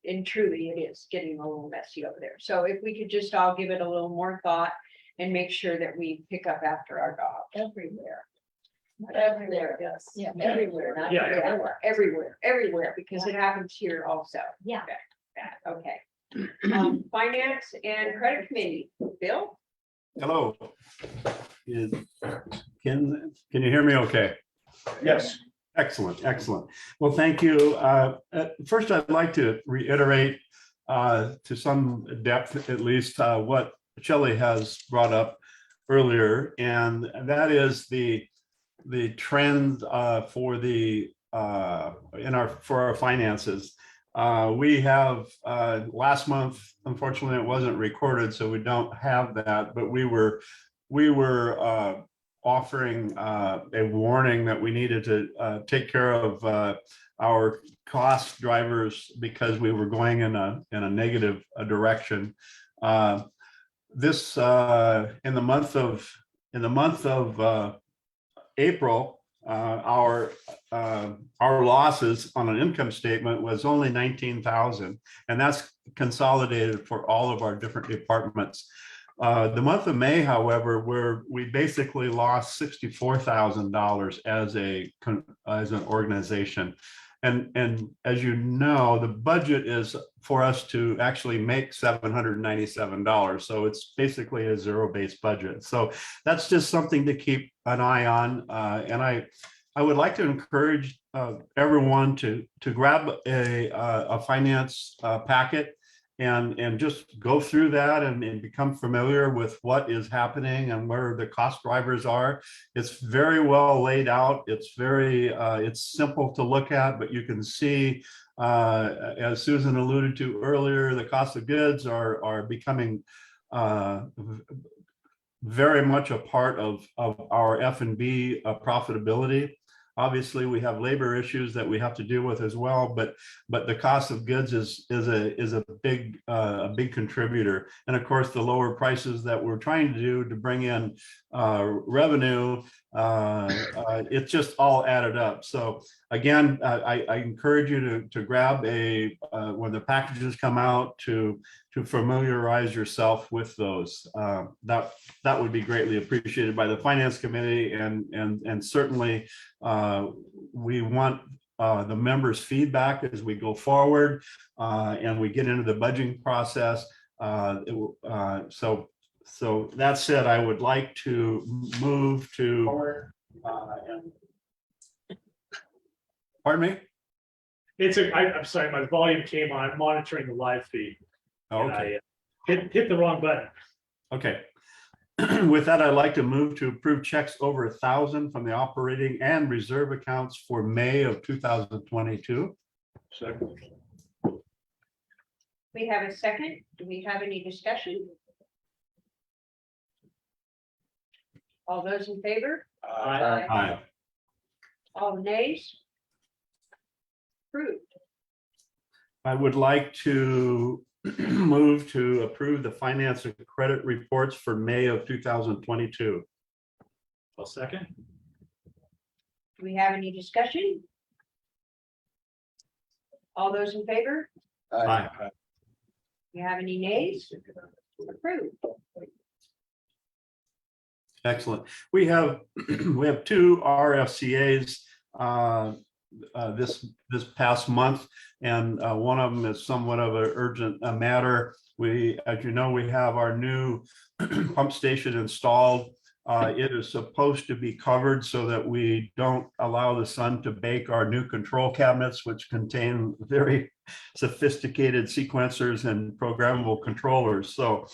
and truly it is getting a little messy over there. So if we could just all give it a little more thought and make sure that we pick up after our dog. Everywhere. Everywhere, yes. Yeah. Everywhere, not Yeah. everywhere, because it happens here also. Yeah. Okay. Finance and credit committee, Bill? Hello. Is, can you hear me okay? Yes. Excellent, excellent. Well, thank you. First, I'd like to reiterate to some depth, at least, what Shelley has brought up earlier, and that is the trend for our finances. We have last month, unfortunately, it wasn't recorded, so we don't have that, but we were offering a warning that we needed to take care of our cost drivers because we were going in a negative direction. This in the month of April, our losses on an income statement was only 19,000, and that's consolidated for all of our different departments. The month of May, however, where we basically lost $64,000 as an organization. And as you know, the budget is for us to actually make $797. So it's basically a zero-based budget. So that's just something to keep an eye on. And I would like to encourage everyone to grab a finance packet and just go through that and become familiar with what is happening and where the cost drivers are. It's very well laid out. It's it's simple to look at, but you can see, as Susan alluded to earlier, the cost of goods are becoming very much a part of our F&B profitability. Obviously, we have labor issues that we have to deal with as well, but the cost of goods is a big contributor. And of course, the lower prices that we're trying to do to bring in revenue, it's just all added up. So again, I encourage you to grab when the packages come out to familiarize yourself with those. That would be greatly appreciated by the Finance Committee, and certainly we want the members' feedback as we go forward and we get into the budgeting process. So that said, I would like to move to. Pardon me? I'm sorry, my volume came on. I'm monitoring the live feed. Oh, and okay. I hit the wrong button. Okay. With that, I'd like to move to approve checks over 1,000 from the operating and reserve accounts for May of 2022. Second. We have a second. Do we have any discussion? All those in favor? Aye. All nays? Approved. I would like to move to approve the finance and credit reports for May of 2022. I'll second. Do we have any discussion? All those in favor? Aye. Do you have any nays? Approved. Excellent. We have two RFCAs this past month, and one of them is somewhat of an urgent matter. As you know, we have our new pump station installed. It is supposed to be covered so that we don't allow the sun to bake our new control cabinets, which contain very sophisticated sequencers and programmable controllers. So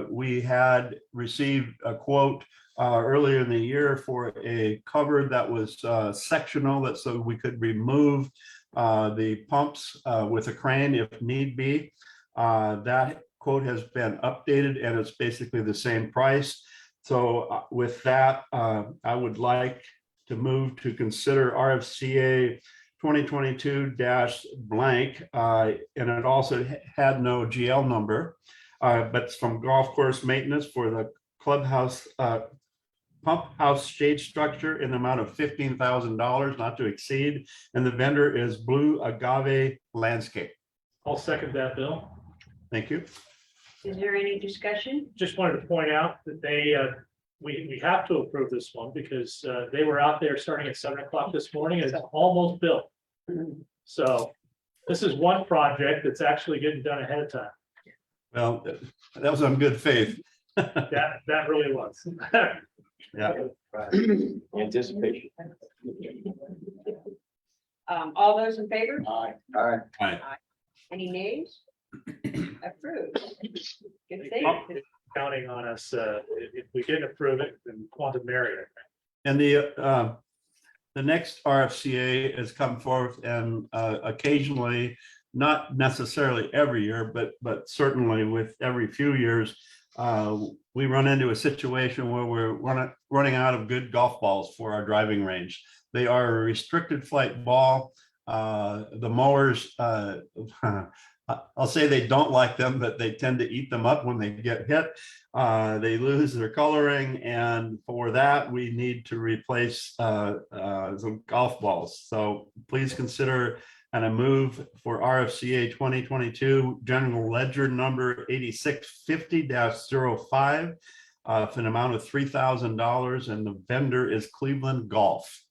we had received a quote earlier in the year for a cover that was sectional, so we could remove the pumps with a crane if need be. That quote has been updated and it's basically the same price. So with that, I would like to move to consider RFCA 2022-blank, and it also had no GL number, but it's from golf course maintenance for the clubhouse pump house shade structure in the amount of $15,000, not to exceed, and the vendor is Blue Agave Landscape. I'll second that, Bill. Thank you. Is there any discussion? Just wanted to point out that we have to approve this one because they were out there starting at 7 o'clock this morning and it's almost built. So this is one project that's actually getting done ahead of time. Well, that was on good faith. That really was. Yeah. Anticipation. All those in favor? Aye. Aye. Any nays? Approved. Good thing. Counting on us, if we didn't approve it, then quantum merit. And the next RFCA has come forth and occasionally, not necessarily every year, but certainly with every few years, we run into a situation where we're running out of good golf balls for our driving range. They are a restricted flight ball. The mowers, I'll say they don't like them, but they tend to eat them up when they get hit. They lose their coloring, and for that, we need to replace some golf balls. So please consider a move for RFCA 2022 General Ledger number 8650-05 for an amount of $3,000, and the vendor is Cleveland Golf.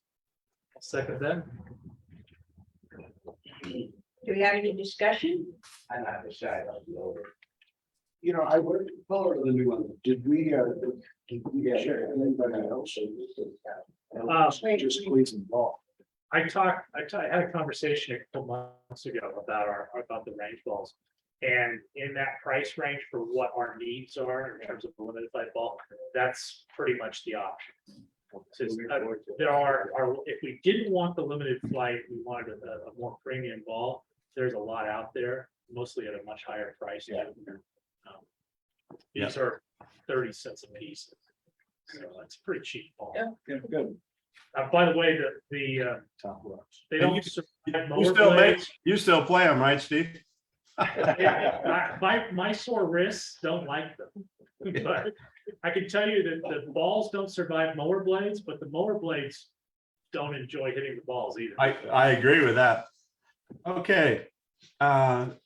I'll second that. Do we have any discussion? I'm not shy about the over. You know, I would follow the new one. Did we share anybody else? Just please involve. I had a conversation a couple months ago about the range balls. And in that price range for what our needs are in terms of the limited flight ball, that's pretty much the option. If we didn't want the limited flight, we wanted a more premium ball. There's a lot out there, mostly at a much higher price. Yeah. These are 30 cents a piece. So it's a pretty cheap ball. Yeah, good. By the way, Top rocks. they don't survive You mower still blades. you still play them, right, Steve? My sore wrists don't like them. But I can tell you that the balls don't survive mower blades, but the mower blades don't enjoy hitting the balls either. I agree with that. Okay. That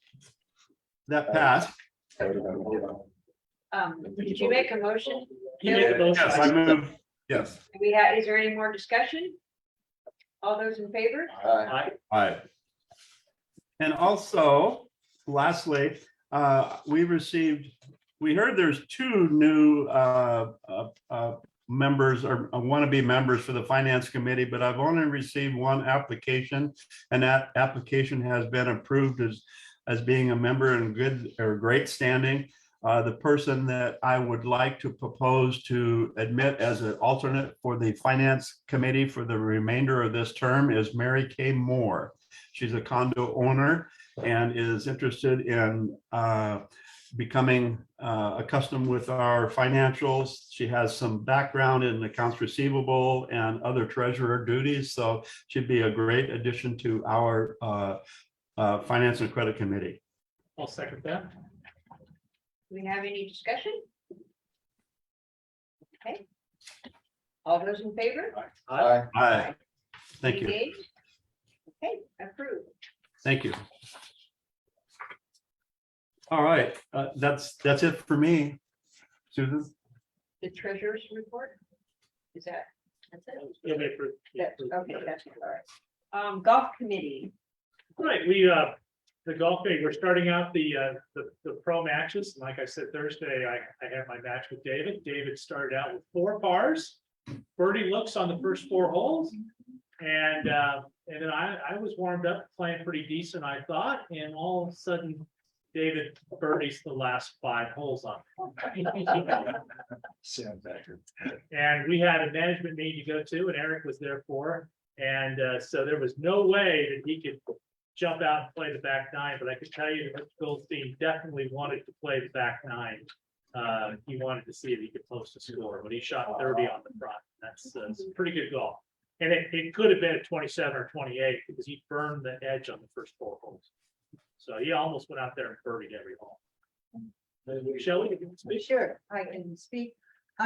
passed. Did you make a motion? You made the motion. Yes, I move. Yes. Is there any more discussion? All those in favor? Aye. Aye. And also, lastly, we heard there's two new members or wannabe members for the finance committee, but I've only received one application, and that application has been approved as being a member in good or great standing. The person that I would like to propose to admit as an alternate for the finance committee for the remainder of this term is Mary Kay Moore. She's a condo owner and is interested in becoming accustomed with our financials. She has some background in accounts receivable and other treasurer duties, so she'd be a great addition to our finance and credit committee. I'll second that. Do we have any discussion? Okay. All those in favor? Aye. Aye. Thank you. Engaged? Okay, approved. Thank you. All right, that's it for me. Susan? The treasurer's report? Is that? That's it? You'll be approved. Okay, that's all right. Golf committee. Right, the golf day, we're starting out the pro matches. Like I said, Thursday, I had my match with David. David started out with 4 pars. Birdie looks on the first 4 holes. And then I was warmed up playing pretty decent, I thought, and all of a sudden, David birdies the last 5 holes on. Sandbagger. And we had a management meeting to go to, and Eric was there for. And so there was no way that he could jump out and play the back 9, but I could tell you that Mr. Goldstein definitely wanted to play the back 9. He wanted to see if he could post a score, but he shot 30 on the front. That's pretty good golf. And it could have been a 27 or 28 because he burned the edge on the first 4 holes. So he almost went out there and birdied every hole. Shelley, you can speak? Sure, I can speak.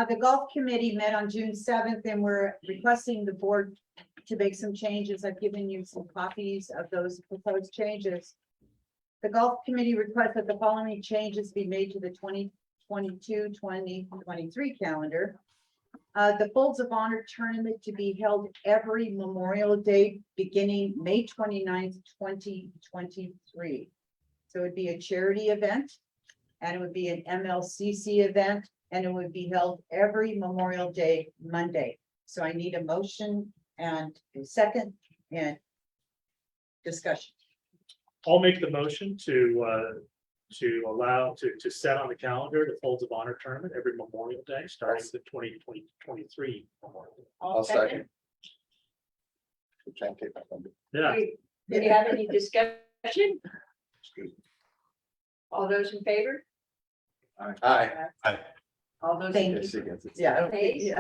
The golf committee met on June 7th and we're requesting the board to make some changes. I've given you some copies of those proposed changes. The golf committee requests that the following changes be made to the 2022-2023 calendar. The Folds of Honor tournament to be held every Memorial Day, beginning May 29th, 2023. So it'd be a charity event, and it would be an MLCC event, and it would be held every Memorial Day, Monday. So I need a motion and a second and discussion. I'll make the motion to allow, to set on the calendar the Folds of Honor tournament every Memorial Day, starting the 2023. I'll second. We can't take that one. Yeah, Do you have any discussion? All those in favor? Aye. All those Thank against? Yeah. I don't Days? think-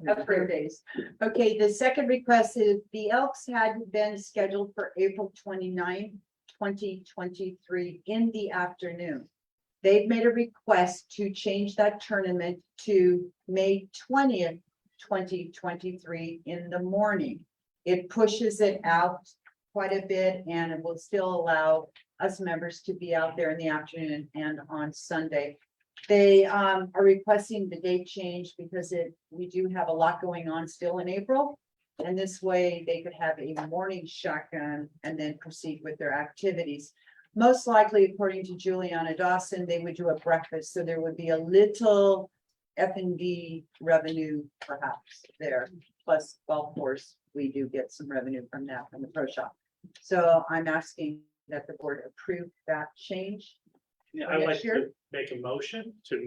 yeah. Approved. Days. Okay, the second request is the Elks had been scheduled for April 29th, 2023 in the afternoon. They've made a request to change that tournament to May 20th, 2023 in the morning. It pushes it out quite a bit and it will still allow us members to be out there in the afternoon and on Sunday. They are requesting the date change because we do have a lot going on still in April. And this way they could have a morning shotgun and then proceed with their activities. Most likely, according to Juliana Dawson, they would do a breakfast. So there would be a little F&B revenue perhaps there. Plus golf course, we do get some revenue from that from the pro shop. So I'm asking that the board approve that change. yeah, I'd like to make a motion to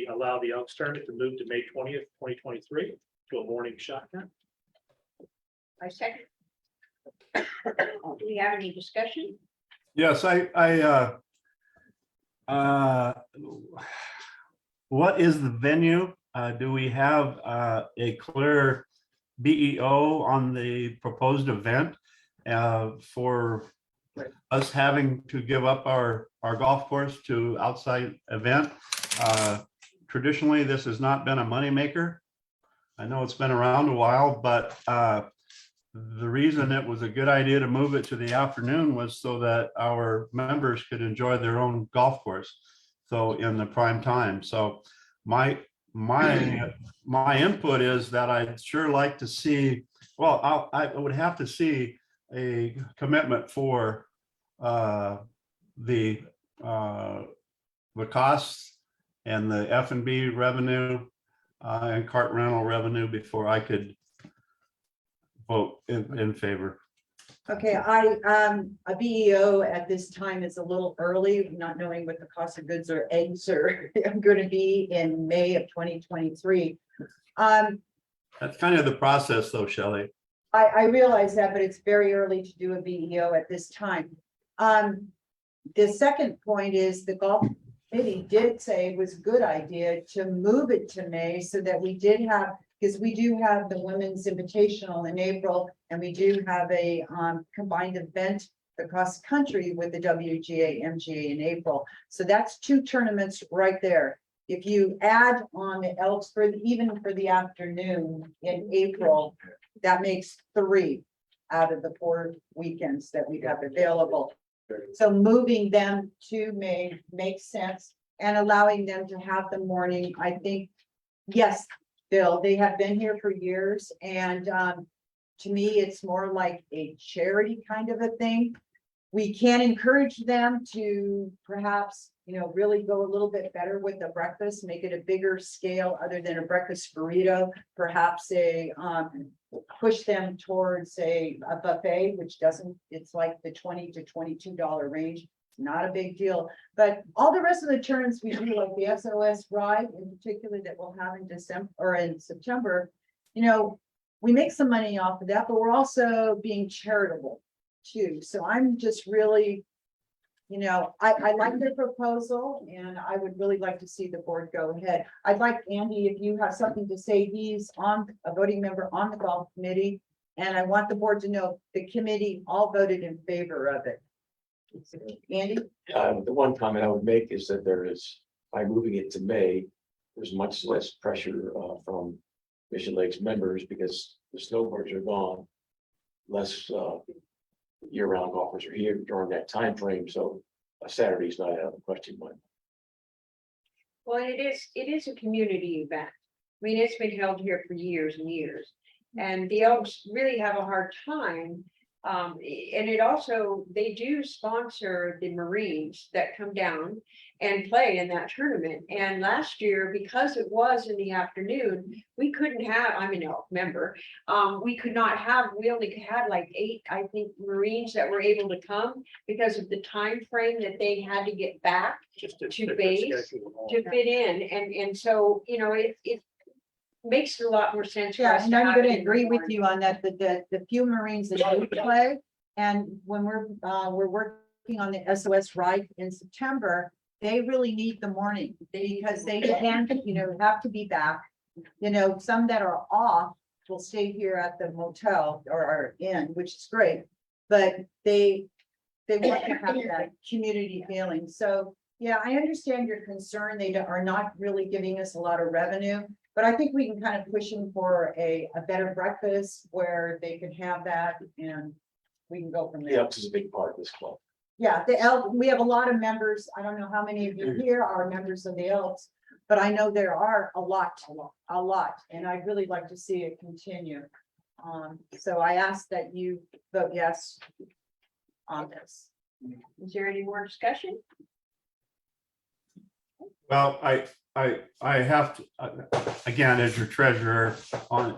allow the Elks tournament to move to May 20th, 2023 to a morning shotgun. I second. Do we have any discussion? Yes, what is the venue? Do we have a clear BEO on the proposed event for us having to give up our golf course to outside event? Traditionally, this has not been a moneymaker. I know it's been around a while, but the reason it was a good idea to move it to the afternoon was so that our members could enjoy their own golf course. So in the prime time. So my input is that I'd sure like to see, well, I would have to see a commitment for the costs and the F&B revenue and cart rental revenue before I could vote in favor. Okay, a BEO at this time is a little early, not knowing what the cost of goods or eggs are going to be in May of 2023. That's kind of the process though, Shelley. I realize that, but it's very early to do a BEO at this time. The second point is the golf committee did say it was a good idea to move it to May so that we did have, because we do have the Women's Invitational in April, and we do have a combined event across the country with the WGA, MGA in April. So that's two tournaments right there. If you add on the Elks even for the afternoon in April, that makes 3 out of the 4 weekends that we have available. So moving them to May makes sense and allowing them to have the morning, I think, yes, Bill, they have been here for years and to me, it's more like a charity kind of a thing. We can encourage them to perhaps, really go a little bit better with the breakfast, make it a bigger scale other than a breakfast burrito, perhaps push them towards a buffet, which it's like the $20 to $22 range. Not a big deal, but all the rest of the tournaments we do, like the SOS ride in particular that we'll have in December or in September, we make some money off of that, but we're also being charitable too. So I'm just really, I like their proposal and I would really like to see the board go ahead. I'd like Andy, if you have something to say, he's a voting member on the golf committee. And I want the board to know the committee all voted in favor of it. Andy? The one comment I would make is that by moving it to May, there's much less pressure from Mission Lakes members because the snowbirds are gone. Less year-round golfers are here during that time frame, so a Saturday's not out of the question. But Well, it is a community event. I mean, it's been held here for years and years. And the Elks really have a hard time. And it also, they do sponsor the Marines that come down and play in that tournament. And last year, because it was in the afternoon, we couldn't have, I'm an Elk member. We could not have, we only had like 8, I think, Marines that were able to come because of the time frame that they had to get back Just to fit the base, schedule all. to fit in. And so, you know, it makes a lot more sense. for Yeah, us and to I'm have gonna it in the agree with morning. you on that, the few Marines that do play, and when we're working on the SOS ride in September, they really need the morning, because they can, have to be back. Some that are off will stay here at the motel or inn, which is great, but they want to have that community feeling. So, yeah, I understand your concern. They are not really giving us a lot of revenue. But I think we can kind of push them for a better breakfast where they can have that, and we can go from the there. Elks is a big part of this club. Yeah, we have a lot of members. I don't know how many of you here are members of the Elks, but I know there are a lot, and I'd really like to see it continue. So I ask that you vote yes on this. Is there any more discussion? Well, I have to, again, as your treasurer,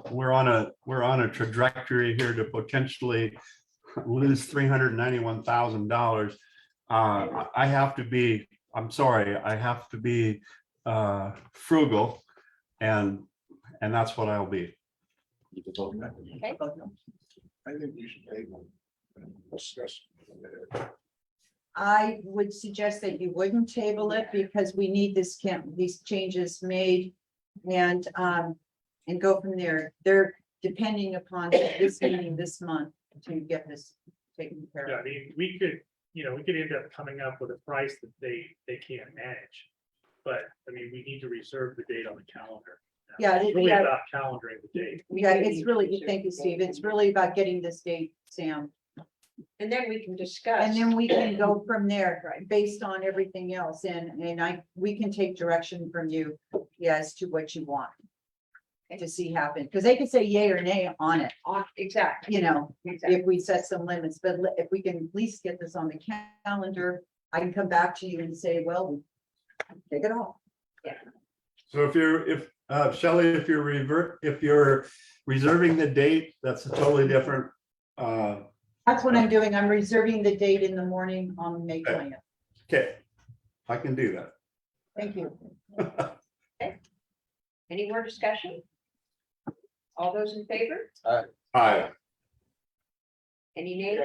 we're on a trajectory here to potentially lose $391,000. I have to be, I'm sorry, I have to be frugal, and that's what I'll be. You can vote no. Okay. I think we should table and discuss. I would suggest that you wouldn't table it because we need these changes made and go from there. They're depending upon this meeting this month to get this taken care Yeah, of. I mean, we could end up coming up with a price that they can't manage. But I mean, we need to reserve the date on the calendar. Yeah, It's really yeah. about calendaring the date. Yeah, it's really, thank you, Steve. It's really about getting this date, Sam. And then we can discuss. And then we can go from there, right, based on everything else, and we can take direction from you, as to what you want to see happen, because they could say yay or nay on it, Exactly. if we set some limits, but if we can at least get this on the calendar, I can come back to you and say, well, take it off. So if Shelley, if you're reserving the date, that's a totally different. That's what I'm doing. I'm reserving the date in the morning on May 20th. Okay, I can do that. Thank you. Any more discussion? All those in favor? Aye. Any nays?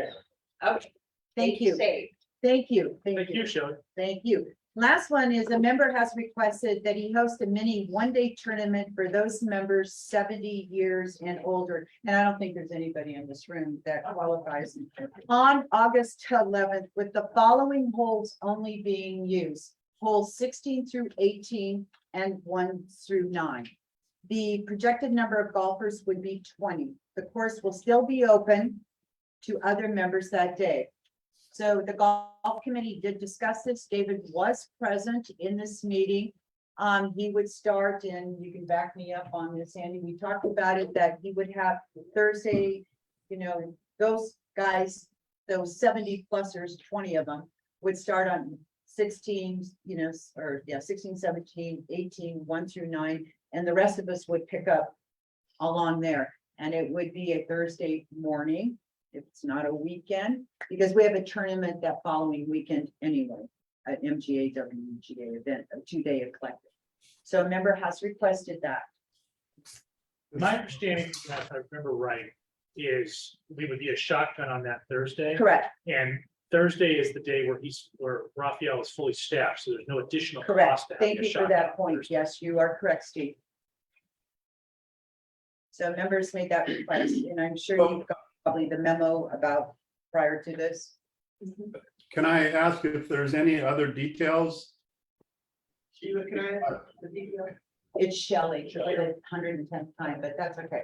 Okay. Thank you. Saved. Thank you. Thank you, Shelley. Thank you. Last one is a member has requested that he host a mini one-day tournament for those members 70 years and older. And I don't think there's anybody in this room that qualifies. On August 11th, with the following holes only being used: holes 16 through 18 and 1 through 9. The projected number of golfers would be 20. The course will still be open to other members that day. So the golf committee did discuss this. David was present in this meeting. He would start, and you can back me up on this, Andy. We talked about it, that he would have Thursday, those guys, those 70 plusers, 20 of them would start on 16, 16, 17, 18, 1 through 9. And the rest of us would pick up along there. And it would be a Thursday morning, if it's not a weekend, because we have a tournament that following weekend anyway, an MGA, WGA event, a 2-day eclectic. So a member has requested that. My understanding, if I remember right, is we would be a shotgun on that Thursday. Correct, And Thursday is the day where Raphael is fully staffed, so there's no additional correct. cost to having Thank a you for shotgun that on point. Thursday. Yes, you are correct, Steve. So members made that request, and I'm sure you've got probably the memo about prior to this. Can I ask if there's any other details? Sheila, can I ask the detail? It's Shelley for the 110th time, but that's okay.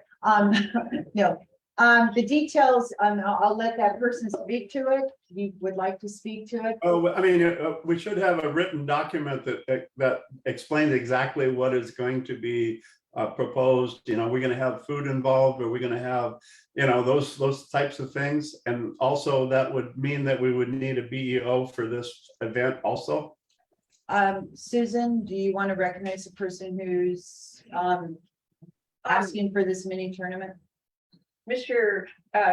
No, the details, I'll let that person speak to it. You would like to speak to it? Oh, I mean, we should have a written document that explains exactly what is going to be proposed. You know, we're gonna have food involved, or we're gonna have, you know, those types of things. And also that would mean that we would need a BEO for this event also. Susan, do you want to recognize the person who's asking for this mini tournament? Mr.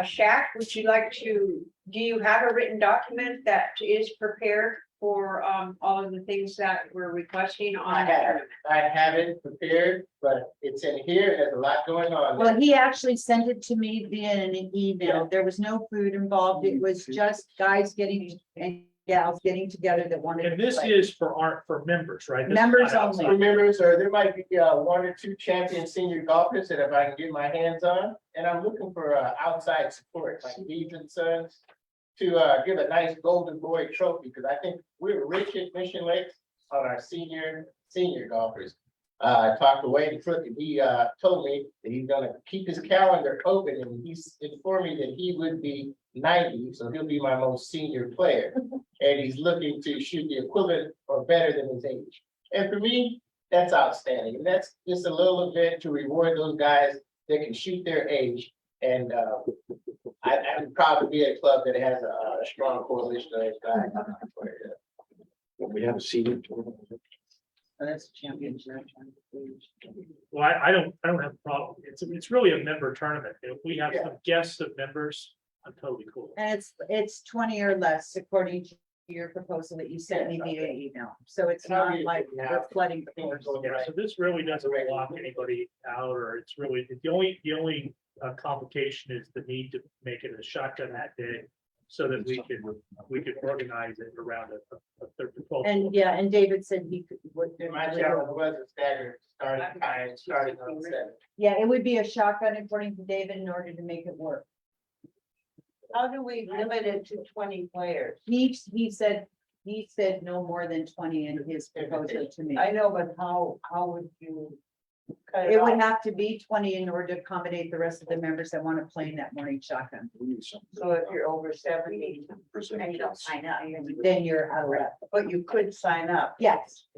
Shack, would you like to, do you have a written document that is prepared for all of the things that we're requesting on? I have it prepared, but it's in here. There's a lot going on. Well, he actually sent it to me via an email. There was no food involved. It was just guys getting and gals getting together that wanted. And to this play. is for members, right? This is Members not only. outside. Members, or there might be 1 or 2 champion senior golfers that if I can get my hands on, and I'm looking for outside support, like Leeds and Sons, to give a nice golden boy trophy, because I think we're rich at Mission Lakes on our senior golfers. I talked to Wayne Crook, and he told me that he's gonna keep his calendar open, and he's informed me that he would be 90, so he'll be my most senior player. And he's looking to shoot the equivalent or better than his age. And for me, that's outstanding. And that's just a little event to reward those guys that can shoot their age. And I'm proud to be at a club that has a strong coalition of those guys. We have a senior tournament. That's championship. Well, I don't have a problem. It's really a member tournament. If we have some guests of members, I'm totally cool. And it's 20 or less according to your proposal that you sent me via email. So it's not like we're flooding the course. Yeah, so this really doesn't block anybody out, or it's really, the only complication is the need to make it a shotgun that day, so that we could organize it around a 12. And yeah, and David said he could. My challenge was a staggered starting on 7. Yeah, it would be a shotgun according to David in order to make it work. How do we limit it to 20 players? He said no more than 20 in his proposal to me. I know, but how would you? cut It would off? have to be 20 in order to accommodate the rest of the members that want to play in that morning shotgun. We need some So if you're over 70, percentage. and you don't sign up, Then you're out of luck. but you could sign up. Yes,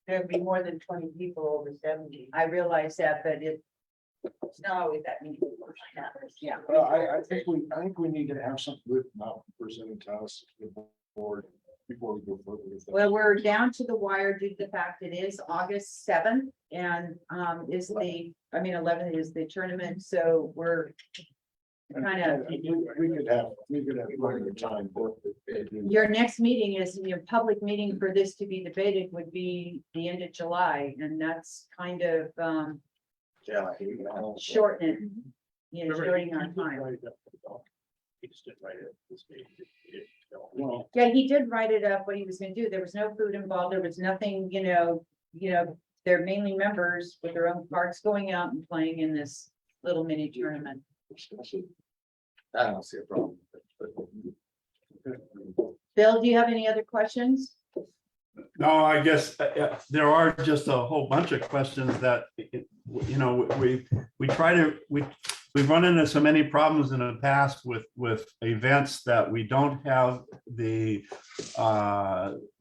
There'd be more than 20 people over 70. I realize that, but It's not always that many people sign up. yeah. Well, I think we need to have something written out presented to us before we go further with that. Well, we're down to the wire due to the fact it is August 7th and 11th is the tournament, so we're kind of, We could have plenty of time. for it. your next meeting is, your public meeting for this to be debated would be the end of July, and that's kind of Yeah, I think that- shortening, shorting our time. He just didn't write it. This page, Well, Yeah, he did write it up what he was gonna do. There was no food involved. There was nothing, they're mainly members with their own cards going out and playing in this little mini tournament. I don't see a problem. Bill, do you have any other questions? No, I guess there are just a whole bunch of questions that, we've run into so many problems in the past with events that we don't have the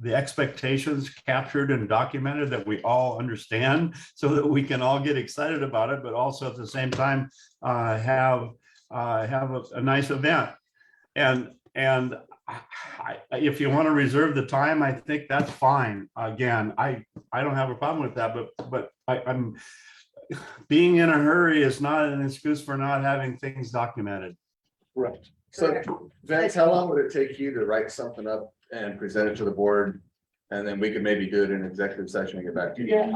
expectations captured and documented that we all understand, so that we can all get excited about it, but also at the same time have a nice event. And if you want to reserve the time, I think that's fine. Again, I don't have a problem with that, but I'm being in a hurry is not an excuse for not having things documented. Right. So Vince, how long would it take you to write something up and present it to the board? And then we could maybe do it in executive session and get back to you. Yeah,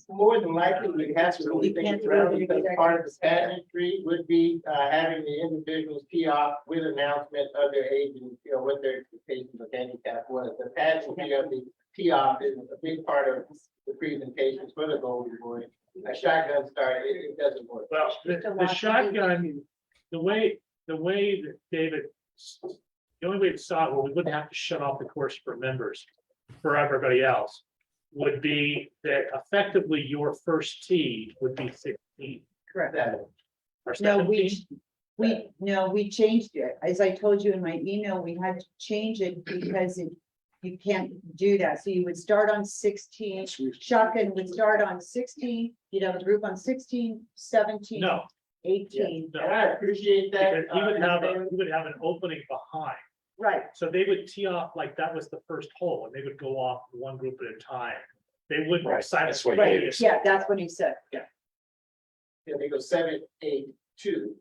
more than likely, we'd have to really think around, because part of the pageantry would be having the individuals tee off with announcement of their age and, what their expectations of handicap was. The pageantry of the tee off is a big part of the presentations for the Golden Boy. A shotgun start, it doesn't work. Well, the shotgun, the way that David, the only way to solve, well, we wouldn't have to shut off the course for members, for everybody else. would be that effectively your first tee would be 16 Correct. or No, 17. we changed it. As I told you in my email, we had to change it because you can't do that. So you would start on 16, shotgun would start on 16, you'd have a group on 16, 17, No, 18. no, And I appreciate that. because you would have an opening behind. Right, So they would tee off like that was the first hole and they would go off one group at a time. They wouldn't Right, that's what right. it is. Yeah, that's what he said. Yeah, they go 7, 8, 2,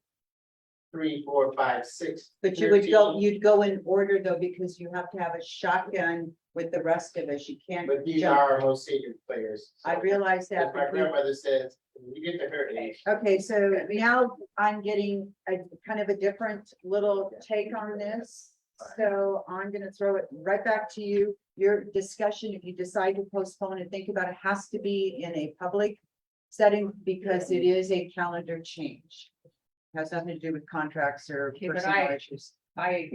3, 4, 5, 6. But you'd go in order though, because you have to have a shotgun with the rest of us. You can't But these jump. are our most senior players. I realize that. As my but we- grandmother says, when you get to her age. Okay, so now I'm getting a kind of a different little take on this. So I'm gonna throw it right back to you. Your discussion, if you decide to postpone and think about it, has to be in a public setting because it is a calendar change. Has nothing to do with contracts or Okay, but personnel issues. I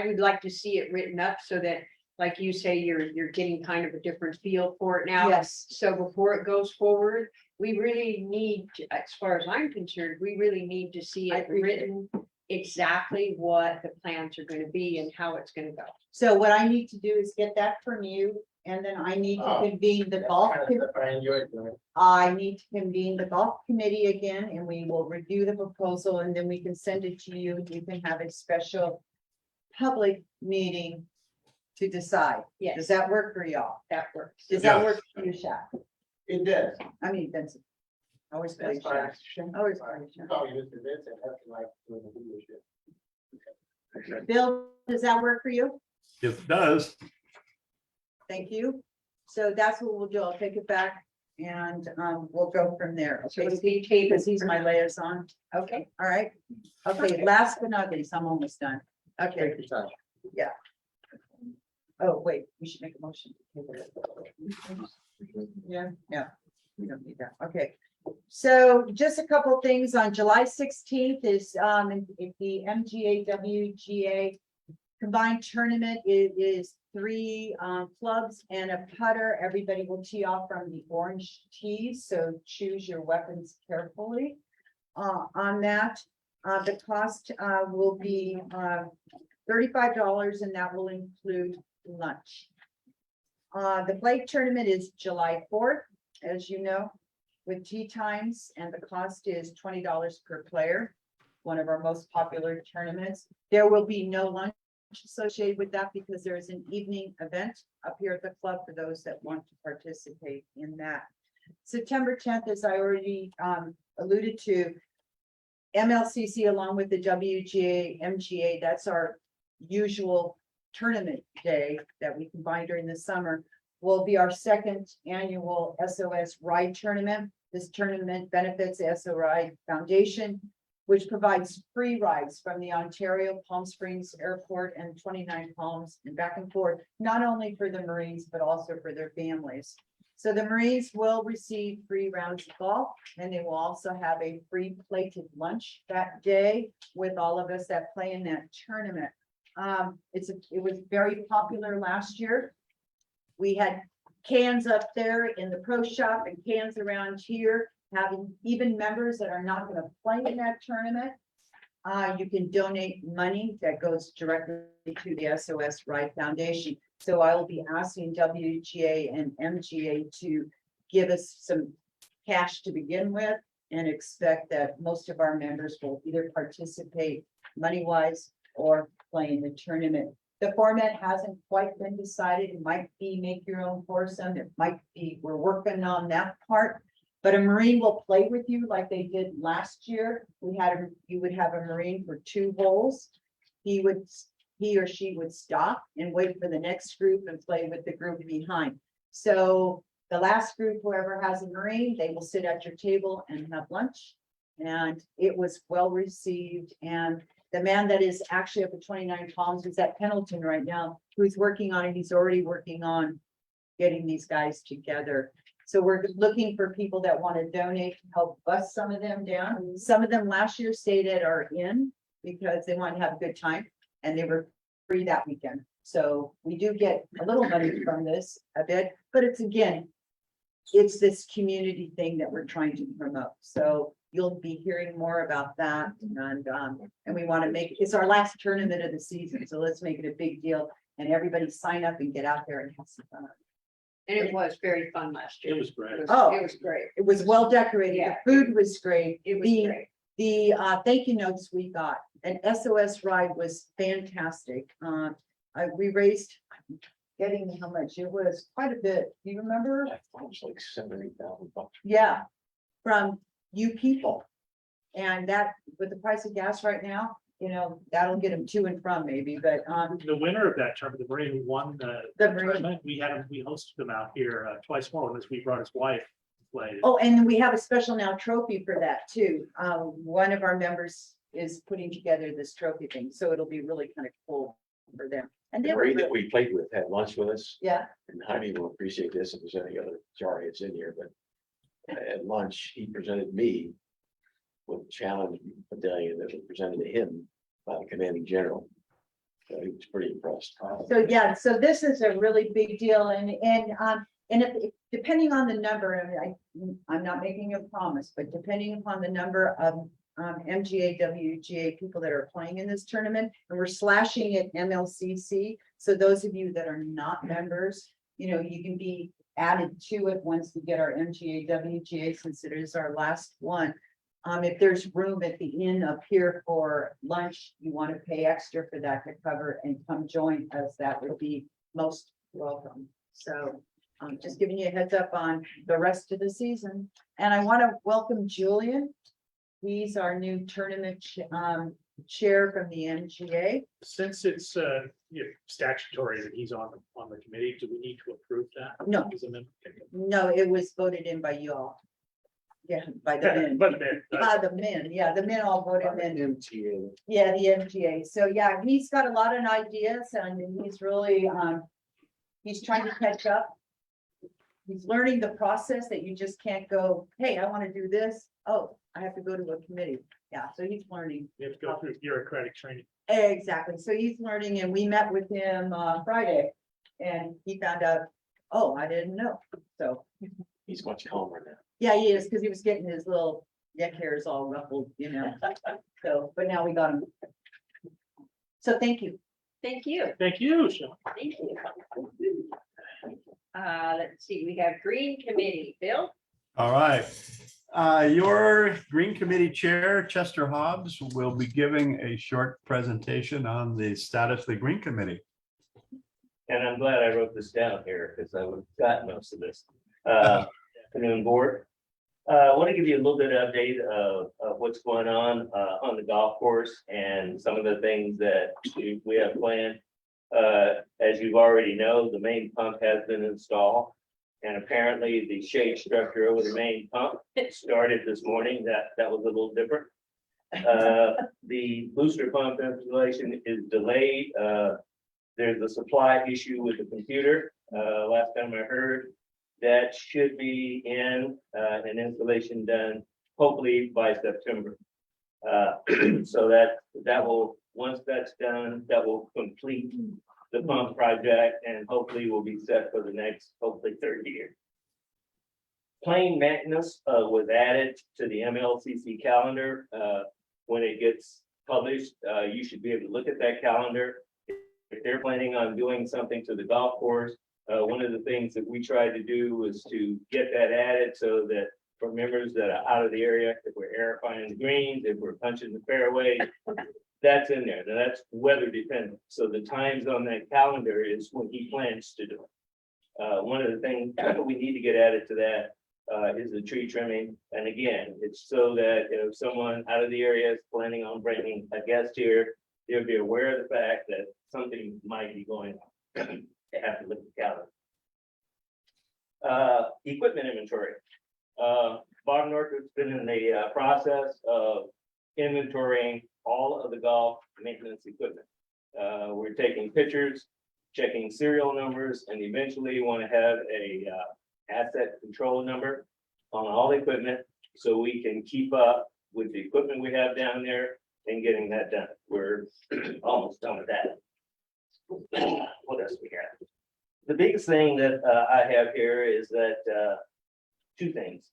would like to see it written up so that, like you say, you're getting kind of a different feel for it now. Yes, So before it goes forward, we really need, as far as I'm concerned, we really need to see I it appreciate written. Exactly what the plans are gonna be and how it's gonna go. so what I need to do is get that from you, and then I need to Oh, convene the golf. I enjoyed doing it. I need to convene the golf committee again, and we will review the proposal, and then we can send it to you, and you can have a special public meeting to decide. Does Yes, that work for y'all? that works. Does that Yeah. work for you, Shaq? It does. I mean, Vincent. Always play That's fine. Shaq. Always play You Shaq. call me Mr. Vincent, that's like doing the leadership. Bill, does that work for you? It does. Thank you. So that's what we'll do. I'll take it back and we'll go from there. So Okay, it'll be tabled. because he's my liaison. Okay. All right. Okay, last but not least, I'm almost done. Okay. Take your time. Oh, wait, we should make a motion. Yeah, we don't need that. Okay. So just a couple things on July 16th is if the MGA WGA combined tournament. It is 3 clubs and a putter. Everybody will tee off from the orange tees, so choose your weapons carefully. On that, the cost will be $35, and that will include lunch. The flag tournament is July 4th, as you know, with tee times, and the cost is $20 per player. One of our most popular tournaments. There will be no lunch associated with that because there is an evening event up here at the club for those that want to participate in that. September 10th, as I already alluded to, MLCC along with the WGA, MGA, that's our usual tournament day that we combine during the summer, will be our second annual SOS Ride Tournament. This tournament benefits the SO Ride Foundation, which provides free rides from the Ontario Palm Springs Airport and 29 Palms and back and forth, not only for the Marines, but also for their families. So the Marines will receive free rounds of golf, and they will also have a free plated lunch that day with all of us that play in that tournament. It was very popular last year. We had cans up there in the pro shop and cans around here, having even members that are not going to play in that tournament. You can donate money that goes directly to the SOS Ride Foundation. So I will be asking WGA and MGA to give us some cash to begin with, and expect that most of our members will either participate money-wise or play in the tournament. The format hasn't quite been decided. It might be make your own foursome. It might be, we're working on that part. But a Marine will play with you like they did last year. You would have a Marine for 2 holes. He or she would stop and wait for the next group and play with the group behind. So the last group, whoever has a Marine, they will sit at your table and have lunch. And it was well received. And the man that is actually up at 29 Palms is at Pendleton right now, who's working on it. He's already working on getting these guys together. So we're looking for people that want to donate to help bust some of them down. Some of them last year stayed at our inn because they wanted to have a good time, and they were free that weekend. So we do get a little money from this, a bit, but it's again, it's this community thing that we're trying to promote. So you'll be hearing more about that and we want to make, it's our last tournament of the season, so let's make it a big deal and everybody sign up and get out there and have some fun. And it was very fun last year. It was great. Oh. It was great. It was well decorated, Yeah. the food was great. It was The- great. The thank you notes we got, an SOS ride was fantastic. We raised, I'm getting how much, it was quite a bit. Do you remember? I thought it was like $70,000. Yeah, from you people. And that, with the price of gas right now, you know, that'll get them to and from maybe, but The winner of that tournament, the Marine who won The the Marine. tournament, we hosted him out here twice more, once we brought his wife to play. oh, and we have a special now trophy for that too. One of our members is putting together this trophy thing, so it'll be really kind of cool for them. And The they were, Marine that really- we played with had lunch with us, yeah, and Heidi will appreciate this if there's any other jarheads in here, but at lunch, he presented me with a challenge medallion that was presented to him by the commanding general. So he was pretty impressed. so yeah, so this is a really big deal and if, depending on the number, I'm not making a promise, but depending upon the number of MGA, WGA people that are playing in this tournament, and we're slashing it MLCC. So those of you that are not members, you know, you can be added to it once we get our MGA, WGA, since it is our last one. If there's room at the inn up here for lunch, you want to pay extra for that to cover and come join us, that would be most welcome. So I'm just giving you a heads up on the rest of the season. And I want to welcome Julian. He's our new tournament chair from the MGA. Since it's statutory that he's on the committee, do we need to approve that? No. As a member? No, it was voted in by you all. Yeah, by the men. But then, By the men, yeah, the men all voted in. MTA. Yeah, the MGA. So yeah, he's got a lot of ideas and he's really, he's trying to catch up. He's learning the process that you just can't go, hey, I want to do this. Oh, I have to go to a committee. Yeah, so he's learning. you have to go through bureaucratic training. Exactly. So he's learning and we met with him Friday and he found out, oh, I didn't know. So He's much calmer now. yeah, he is, because he was getting his little neck hairs all ruffled, you know. So, but now we got him. So thank you. Thank you. Thank you, Sean. Thank you. Let's see, we have Green Committee, Bill. All right. Your Green Committee Chair, Chester Hobbs, will be giving a short presentation on the status of the Green Committee. And I'm glad I wrote this down here because I would have got most of this. Afternoon, board. I want to give you a little bit of update of what's going on the golf course and some of the things that we have planned. As you already know, the main pump has been installed. And apparently the shade structure over the main pump started this morning. That was a little different. The booster pump installation is delayed. There's a supply issue with the computer. Last time I heard, that should be in an installation done hopefully by September. So that will, once that's done, that will complete the pump project and hopefully will be set for the next, hopefully 30 years. Plane maintenance was added to the MLCC calendar. When it gets published, you should be able to look at that calendar. If they're planning on doing something to the golf course, one of the things that we tried to do was to get that added so that for members that are out of the area, if we're aerifying the greens, if we're punching the fairway, that's in there. Now that's weather dependent. So the times on that calendar is when he plans to do it. One of the things we need to get added to that is the tree trimming. And again, it's so that if someone out of the area is planning on bringing a guest here, they'll be aware of the fact that something might be going on. They have to look at the calendar. Equipment inventory. Bob Northrop's been in the process of inventorying all of the golf maintenance equipment. We're taking pictures, checking serial numbers, and eventually want to have a asset control number on all the equipment so we can keep up with the equipment we have down there and getting that done. We're almost done with that. What else we got? The biggest thing that I have here is that two things.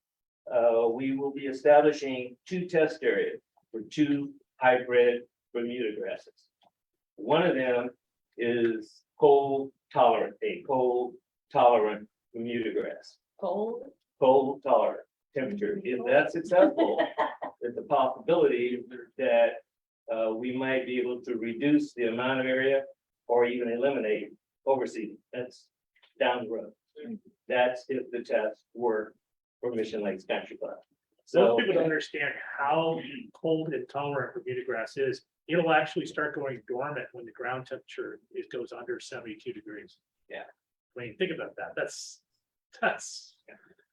We will be establishing 2 test areas for 2 hybrid Bermuda grasses. One of them is cold tolerant Bermuda grass. Cold. Cold tolerant temperature. If that's successful, there's a possibility that we might be able to reduce the amount of area or even eliminate overseeding. That's down the road. That's if the tests work for Mission Lakes Country Club. So Most people don't understand how cold and tolerant Bermuda grass is. It'll actually start going dormant when the ground temperature goes under 72 degrees. Yeah. I mean, think about that.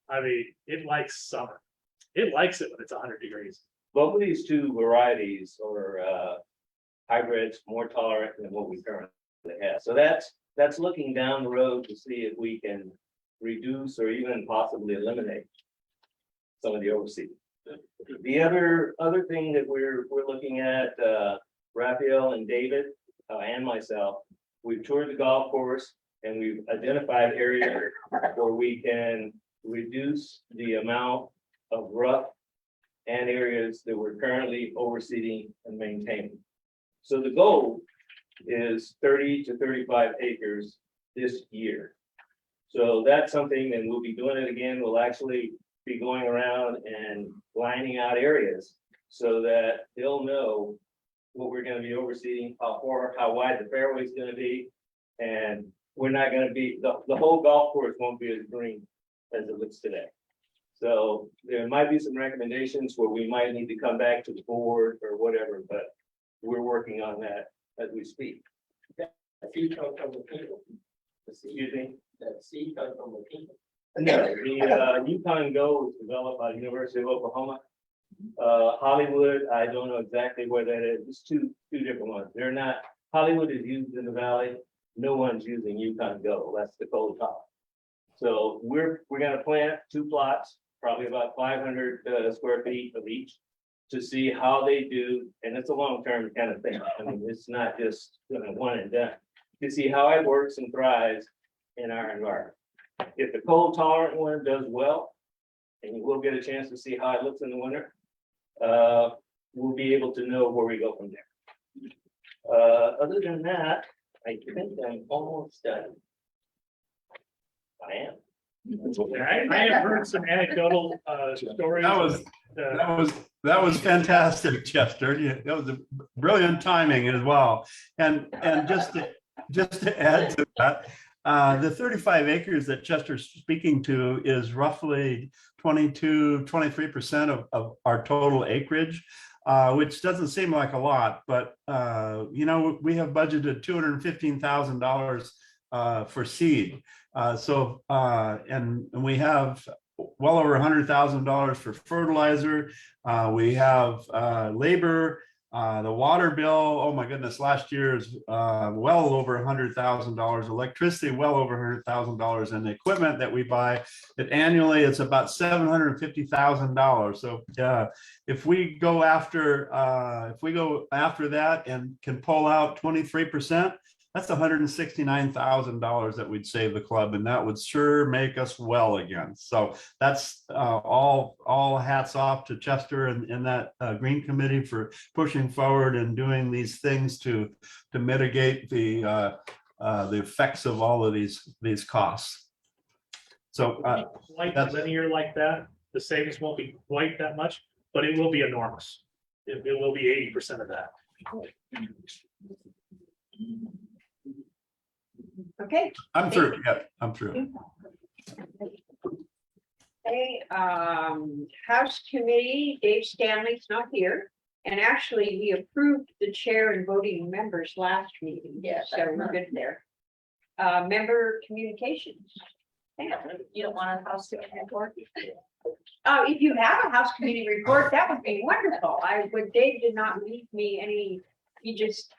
I mean, it likes summer. It likes it when it's 100 degrees. both of these 2 varieties are hybrids, more tolerant than what we currently have. So that's looking down the road to see if we can reduce or even possibly eliminate some of the overseeding. The other thing that we're looking at, Raphael and David and myself, we've toured the golf course and we've identified areas where we can reduce the amount of rough and areas that we're currently overseeding and maintaining. So the goal is 30 to 35 acres this year. So that's something, and we'll be doing it again. We'll actually be going around and lining out areas so that they'll know what we're going to be overseeding, how far, how wide the fairway is going to be. And we're not going to be, the whole golf course won't be as green as it looks today. So there might be some recommendations where we might need to come back to the board or whatever, but we're working on that as we speak. Seed comes from the people. Excuse me? That seed comes from the people. No, the Yukon Go was developed by the University of Oklahoma. Hollywood, I don't know exactly where that is. It's two different ones. They're not, Hollywood is used in the valley. No one's using Yukon Go. That's the cold top. So we're gonna plant 2 plots, probably about 500 square feet of each, to see how they do. And it's a long-term kind of thing. I mean, it's not just one and done. To see how it works and thrives in our environment. If the cold tolerant one does well, and you will get a chance to see how it looks in the winter, we'll be able to know where we go from there. Other than that, I think I'm almost done. I am. I have heard some anecdotal stories. That was fantastic, Chester. That was a brilliant timing as well. And just to add to that, the 35 acres that Chester's speaking to is roughly 23% of our total acreage, which doesn't seem like a lot, but we have budgeted $215,000 for seed. And we have well over $100,000 for fertilizer. We have labor, the water bill. Oh my goodness, last year is well over $100,000. Electricity, well over $100,000, and the equipment that we buy, that annually it's about $750,000. So if we go after that and can pull out 23%. That's $169,000 that we'd save the club, and that would sure make us well again. So that's all hats off to Chester and that Green Committee for pushing forward and doing these things to mitigate the effects of all of these costs. So like linear like that, the savings won't be quite that much, but it will be enormous. It will be 80% of that. Okay. I'm through. Yeah, I'm through. Hey, House Committee, Dave Stanley's not here. And actually, we approved the chair and voting members last meeting. Yes, So we're good there. Member communications. You don't want a house to report? If you have a House Committee report, that would be wonderful. Dave did not leave me any, he just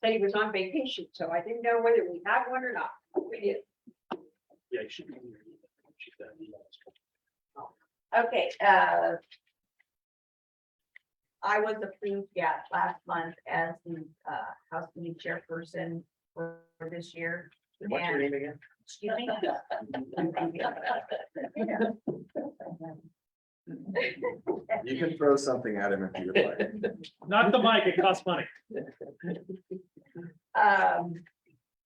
said he was on vacation, so I didn't know whether we had one or not. We did. Yeah, you should be. She's got an email. Okay, I was approved, last month as the House Committee chairperson. for this year. What's your name again? Excuse me? You can throw something at him if you would like. Not the mic, it costs money.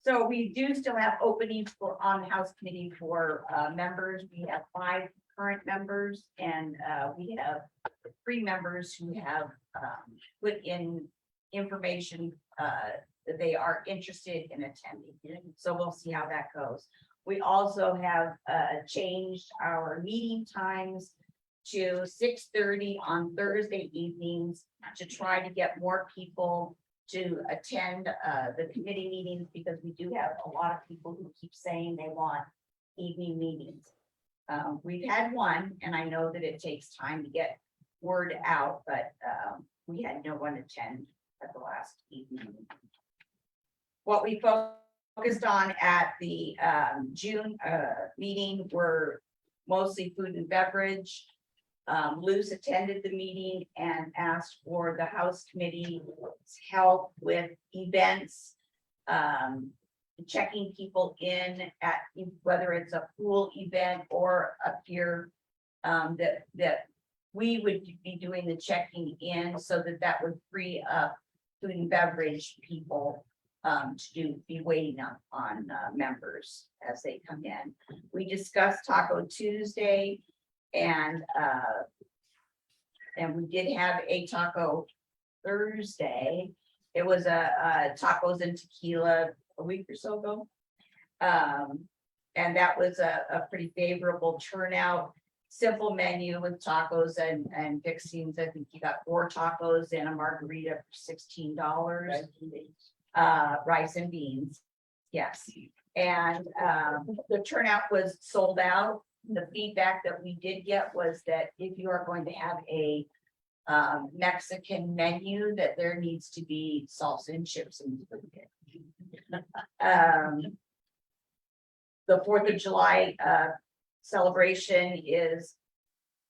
So we do still have openings on the House Committee for members. We have 5 current members and we have 3 members who have put in information that they are interested in attending. So we'll see how that goes. We also have changed our meeting times to 6:30 on Thursday evenings to try to get more people to attend the committee meetings, because we do have a lot of people who keep saying they want evening meetings. We've had one, and I know that it takes time to get word out, but we had no one attend at the last evening. What we focused on at the June meeting were mostly food and beverage. Luz attended the meeting and asked for the House Committee's help with events, checking people in at whether it's a pool event or up here, that we would be doing the checking in so that would free up food and beverage people to be waiting on members as they come in. We discussed Taco Tuesday, and we did have a Taco Thursday. It was a tacos and tequila a week or so ago. And that was a pretty favorable turnout. Simple menu with tacos and fixings. I think you got 4 tacos and a margarita for $16. Rice and beans, yes. And the turnout was sold out. The feedback that we did get was that if you are going to have a Mexican menu, that there needs to be salsa and chips included. The 4th of July celebration is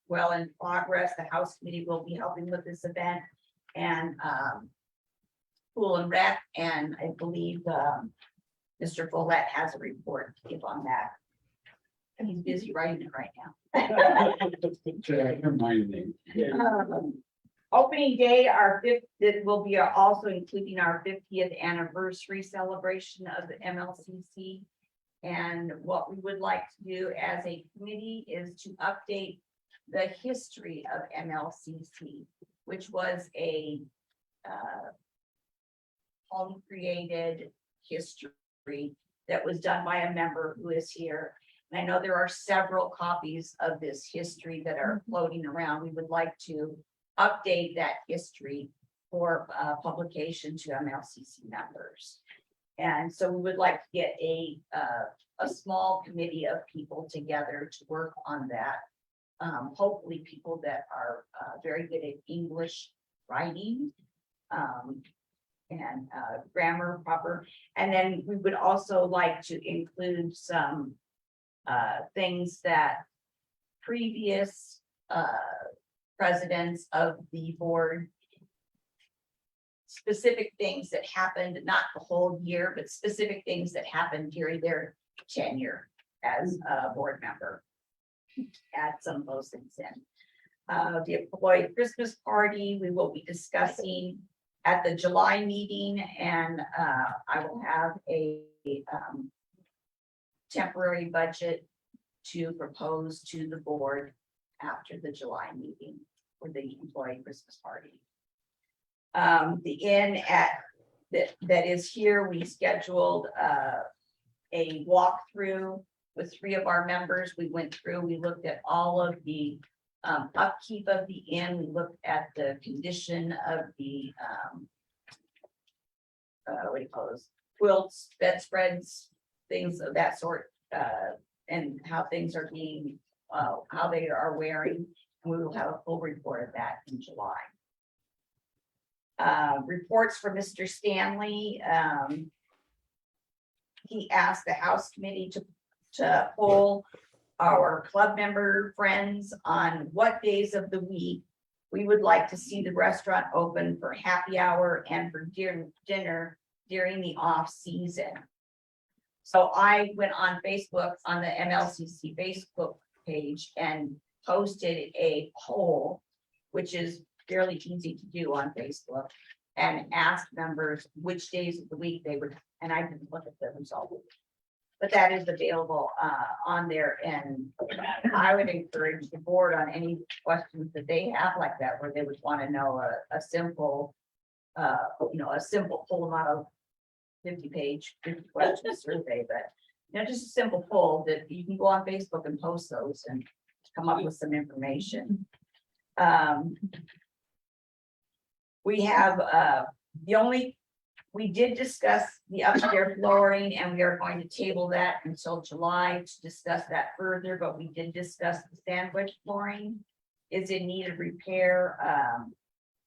well in progress. The House Committee will be helping with this event, and Pool and Rec, and I believe Mr. Follett has a report to give on that. And he's busy writing it right now. Opening day, our 5th, that will be also including our 50th anniversary celebration of the MLCC. And what we would like to do as a committee is to update the history of MLCC, which was a home created history that was done by a member who is here. And I know there are several copies of this history that are floating around. We would like to update that history for publication to MLCC members. And so we would like to get a small committee of people together to work on that. Hopefully people that are very good at English writing, and grammar proper. And then we would also like to include some things that previous presidents of the board, specific things that happened, not the whole year, but specific things that happened during their tenure as a board member. Add some of those things in. The employee Christmas party, we will be discussing at the July meeting, and I will have a temporary budget to propose to the board after the July meeting for the employee Christmas party. The inn that is here, we scheduled a walkthrough with 3 of our members. We went through, we looked at all of the upkeep of the inn. We looked at the condition of the what do you call those, quilts, bedspreads, things of that sort, and how things are being, how they are wearing. And we will have a full report of that in July. Reports from Mr. Stanley. He asked the House Committee to poll our club member friends on what days of the week we would like to see the restaurant open for happy hour and for dinner during the off season. So I went on Facebook, on the MLCC Facebook page, and posted a poll, which is fairly easy to do on Facebook, and asked members which days of the week they would, and I didn't look at the result. But that is available on there, and I would encourage the board on any questions that they have like that, where they would want to know a simple, a simple poll, not a 50-page, 50 question survey, but just a simple poll that you can go on Facebook and post those and come up with some information. We have we did discuss the upstairs flooring, and we are going to table that until July to discuss that further, but we did discuss the sandwich flooring is in need of repair.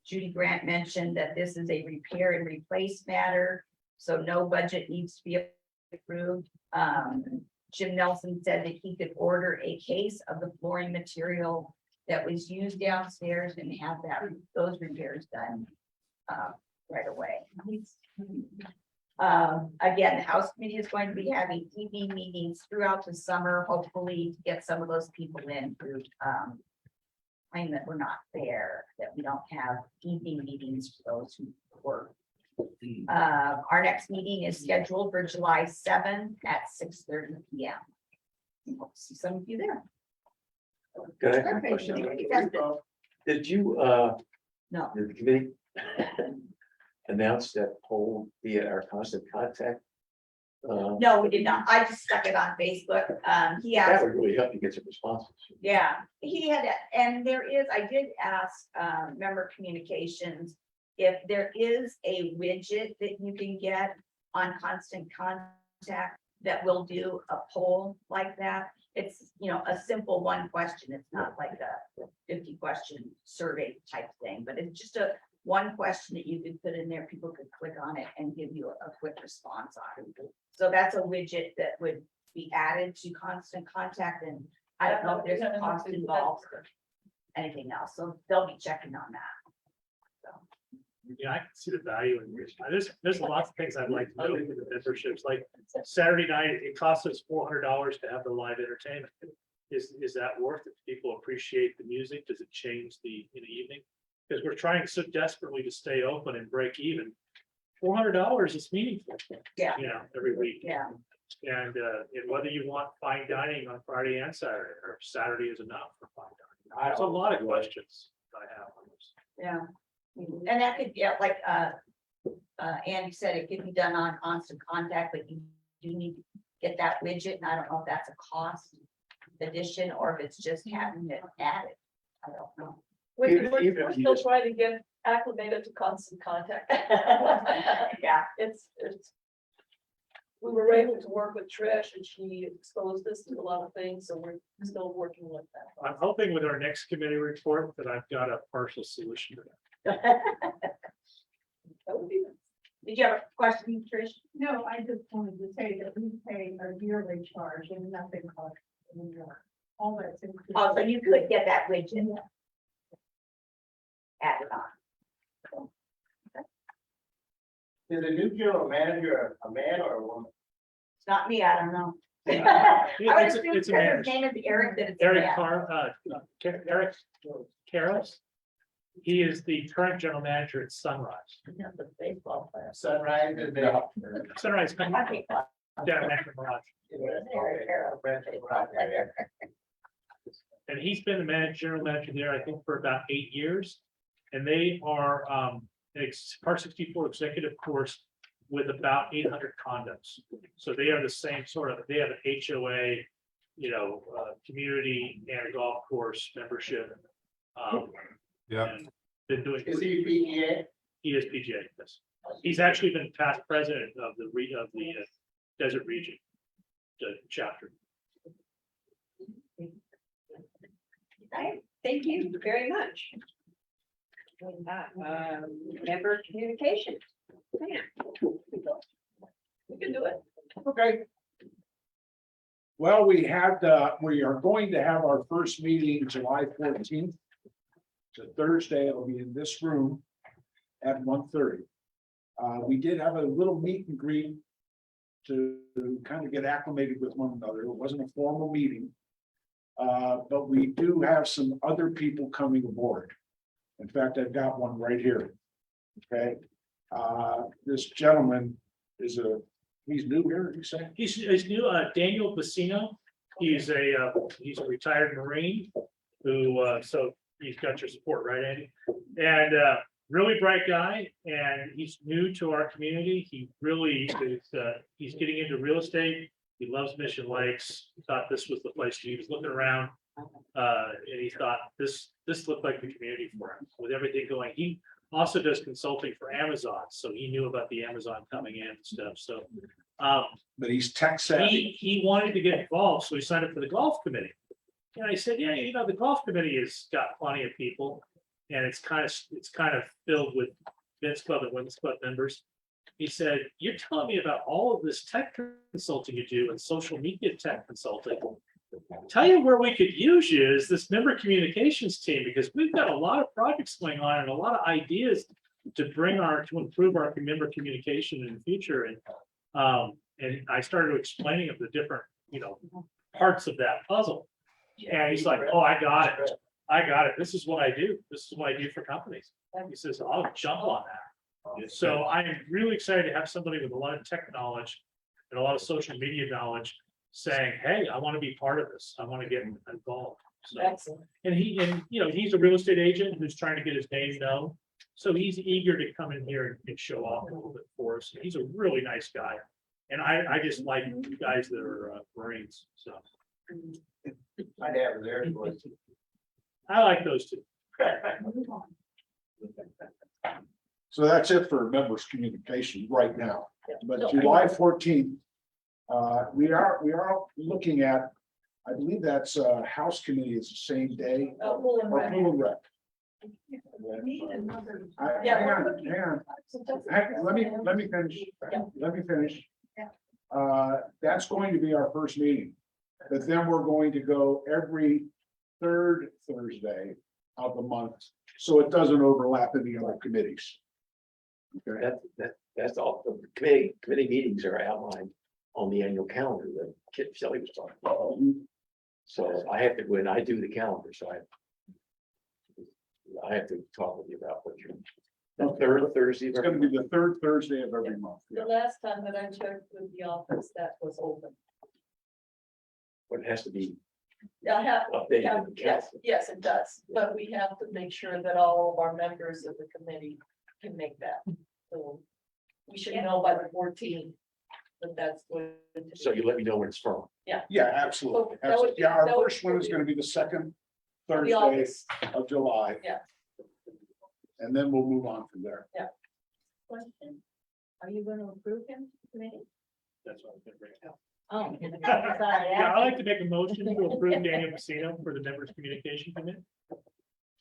Judy Grant mentioned that this is a repair and replace matter, so no budget needs to be approved. Jim Nelson said that he could order a case of the flooring material that was used downstairs and have those repairs done right away. Again, the House Committee is going to be having evening meetings throughout the summer, hopefully to get some of those people in who claim that we're not there, that we don't have evening meetings for those who work. Our next meeting is scheduled for July 7th at 6:30 p.m. Hope to see some of you there. Can I have a Perfect. question? Did you, No, the committee announce that poll via our constant contact? no, we did not. I just stuck it on Facebook. He That asked, would really help you get some responses. yeah, he had, and I did ask, member communications, if there is a widget that you can get on Constant Contact that will do a poll like that. It's, a simple one question. It's not like a 50 question survey type thing, but it's just a one question that you could put in there. People could click on it and give you a quick response on it. So that's a widget that would be added to Constant Contact, and I don't know if there's a cost involved or anything else. So they'll be checking on that. Yeah, I can see the value in this. There's lots of things I'd like to know with the memberships, like Saturday night, it costs us $400 to have the live entertainment. Is that worth it? People appreciate the music? Does it change in the evening? Because we're trying so desperately to stay open and break even. $400 is meaningful. Yeah. Every week. Yeah. And whether you want fine dining on Friday and Saturday, or Saturday is enough for fine dining. There's a lot of questions I have on this. Yeah. And that could, like, Andy said, it could be done on Constant Contact, but you do need to get that widget, and I don't know if that's a cost addition or if it's just having it added. I don't know. We're still trying to get acclimated to Constant Contact. Yeah, It's, we were able to work with Trish, and she exposed us to a lot of things, so we're still working with that. I'm hoping with our next committee report that I've got a partial solution to that. That would be. Did you have a question, Trish? No, I just wanted to say that we pay a yearly charge and nothing costs anymore. All that's included. Oh, so you could get that widget added on. Is the new general manager a man or a woman? It's not me, I don't know. I would It's assume a because man. his name is Eric, that it's a Eric man. Eric Karros. He is the current general manager at Sunrise. The baseball player. Sunrise is there. Sunrise, come on, Okay, down at the garage. And he's been the general manager there, I think, for about 8 years. And they are Part 64 executive course with about 800 condos. So they are the same sort of, they have an HOA, community and a golf course membership. Yeah. And been doing. Is he PGA? He is PGA, yes. He's actually been past president of the Desert Region, the chapter. Right, thank you very much. Member communication. We can do it. Okay. Well, we are going to have our first meeting July 14th. It's a Thursday. It'll be in this room at 1:30. We did have a little meet and greet to kind of get acclimated with one another. It wasn't a formal meeting. But we do have some other people coming aboard. In fact, I've got one right here. Okay, this gentleman he's new here, you say? He's new, Daniel Bassino. He's a retired Marine who, so he's got your support, right, Andy? And, really bright guy, and he's new to our community. He really is, he's getting into real estate. He loves Mission Lakes. He thought this was the place. He was looking around, and he thought this looked like the community for him with everything going. He also does consulting for Amazon, so he knew about the Amazon coming in and stuff. So, But he's tech savvy. he wanted to get involved, so he signed up for the golf committee. And I said, yeah, the golf committee has got plenty of people, and it's kind of filled with men's club and women's club members. He said, you're telling me about all of this tech consulting you do and social media tech consulting. Tell you where we could use you is this member communications team, because we've got a lot of projects going on and a lot of ideas to improve our member communication in the future. And I started explaining of the different, parts of that puzzle. And he's like, oh, I got it. This is what I do. This is what I do for companies. He says, I'll jump on that. So I'm really excited to have somebody with a lot of tech knowledge and a lot of social media knowledge saying, hey, I want to be part of this. I want to get involved. So, and he's a real estate agent who's trying to get his name known. So he's eager to come in here and show off a little bit for us. He's a really nice guy. And I just like guys that are Marines. So My dad was there. I like those two. So that's it for members' communication right now. But July 14th, we are looking at, I believe that's House Committee is the same day. Or Pool and Rec. Hang on. Let me finish. That's going to be our first meeting, but then we're going to go every third Thursday of the month, so it doesn't overlap any other committees. Okay, That's all, the committee meetings are outlined on the annual calendar that Kit Shelley was talking about. So I have to go in, I do the calendar, so I have to talk with you about what you're. The third Thursday. it's gonna be the third Thursday of every month. The last time that I checked with the office, that was open. But it has to be I have, updated. on the yes, it does, but we have to make sure that all of our members of the committee can make that. So we should know by the 14th that that's going to be. So you let me know when it's from. Yeah, absolutely. That would be- Yeah, our that would first one is be- gonna be the second The Thursday August. of July. Yeah. And then we'll move on from there. Question, are you going to approve him, committee? That's what I was gonna bring up. Oh. Yeah, I'd like to make a motion to approve Daniel Messina for the members communication committee.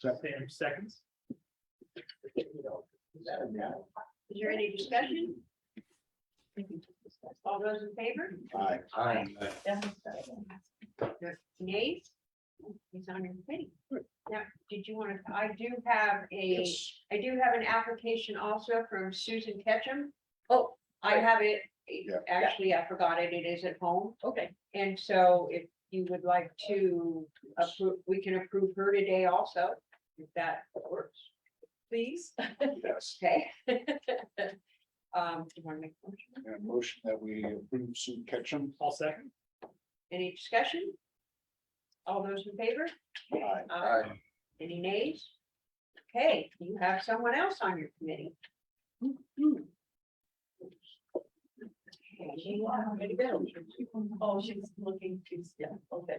Sam seconds. Is there any discussion? All those in favor? Aye. Nays? He's on your committee. Now, did you want to, I do have an application also from Susan Ketchum. Oh, I have it. Yeah. Actually, I forgot it. It is at home. Okay. And so if you would like to approve, we can approve her today also, if that works. Please. Yes. Okay. You want to make a motion? And a motion that we approve Sue Ketchum. All second. Any discussion? All those in favor? Aye. Any nays? Okay, you have someone else on your committee. Oh, she's looking to, yeah, okay.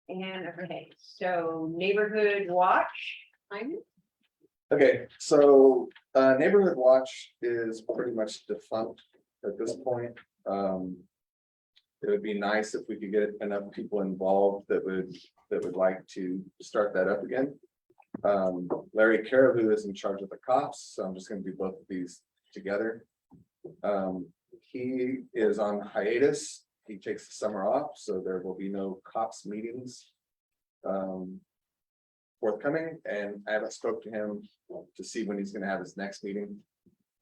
And, okay, so neighborhood watch, Okay, so Neighborhood Watch is pretty much defunct at this point. It would be nice if we could get enough people involved that would like to start that up again. Larry Caribou is in charge of the cops, so I'm just gonna do both of these together. He is on hiatus. He takes the summer off, so there will be no cops meetings forthcoming, and I haven't spoke to him to see when he's gonna have his next meeting.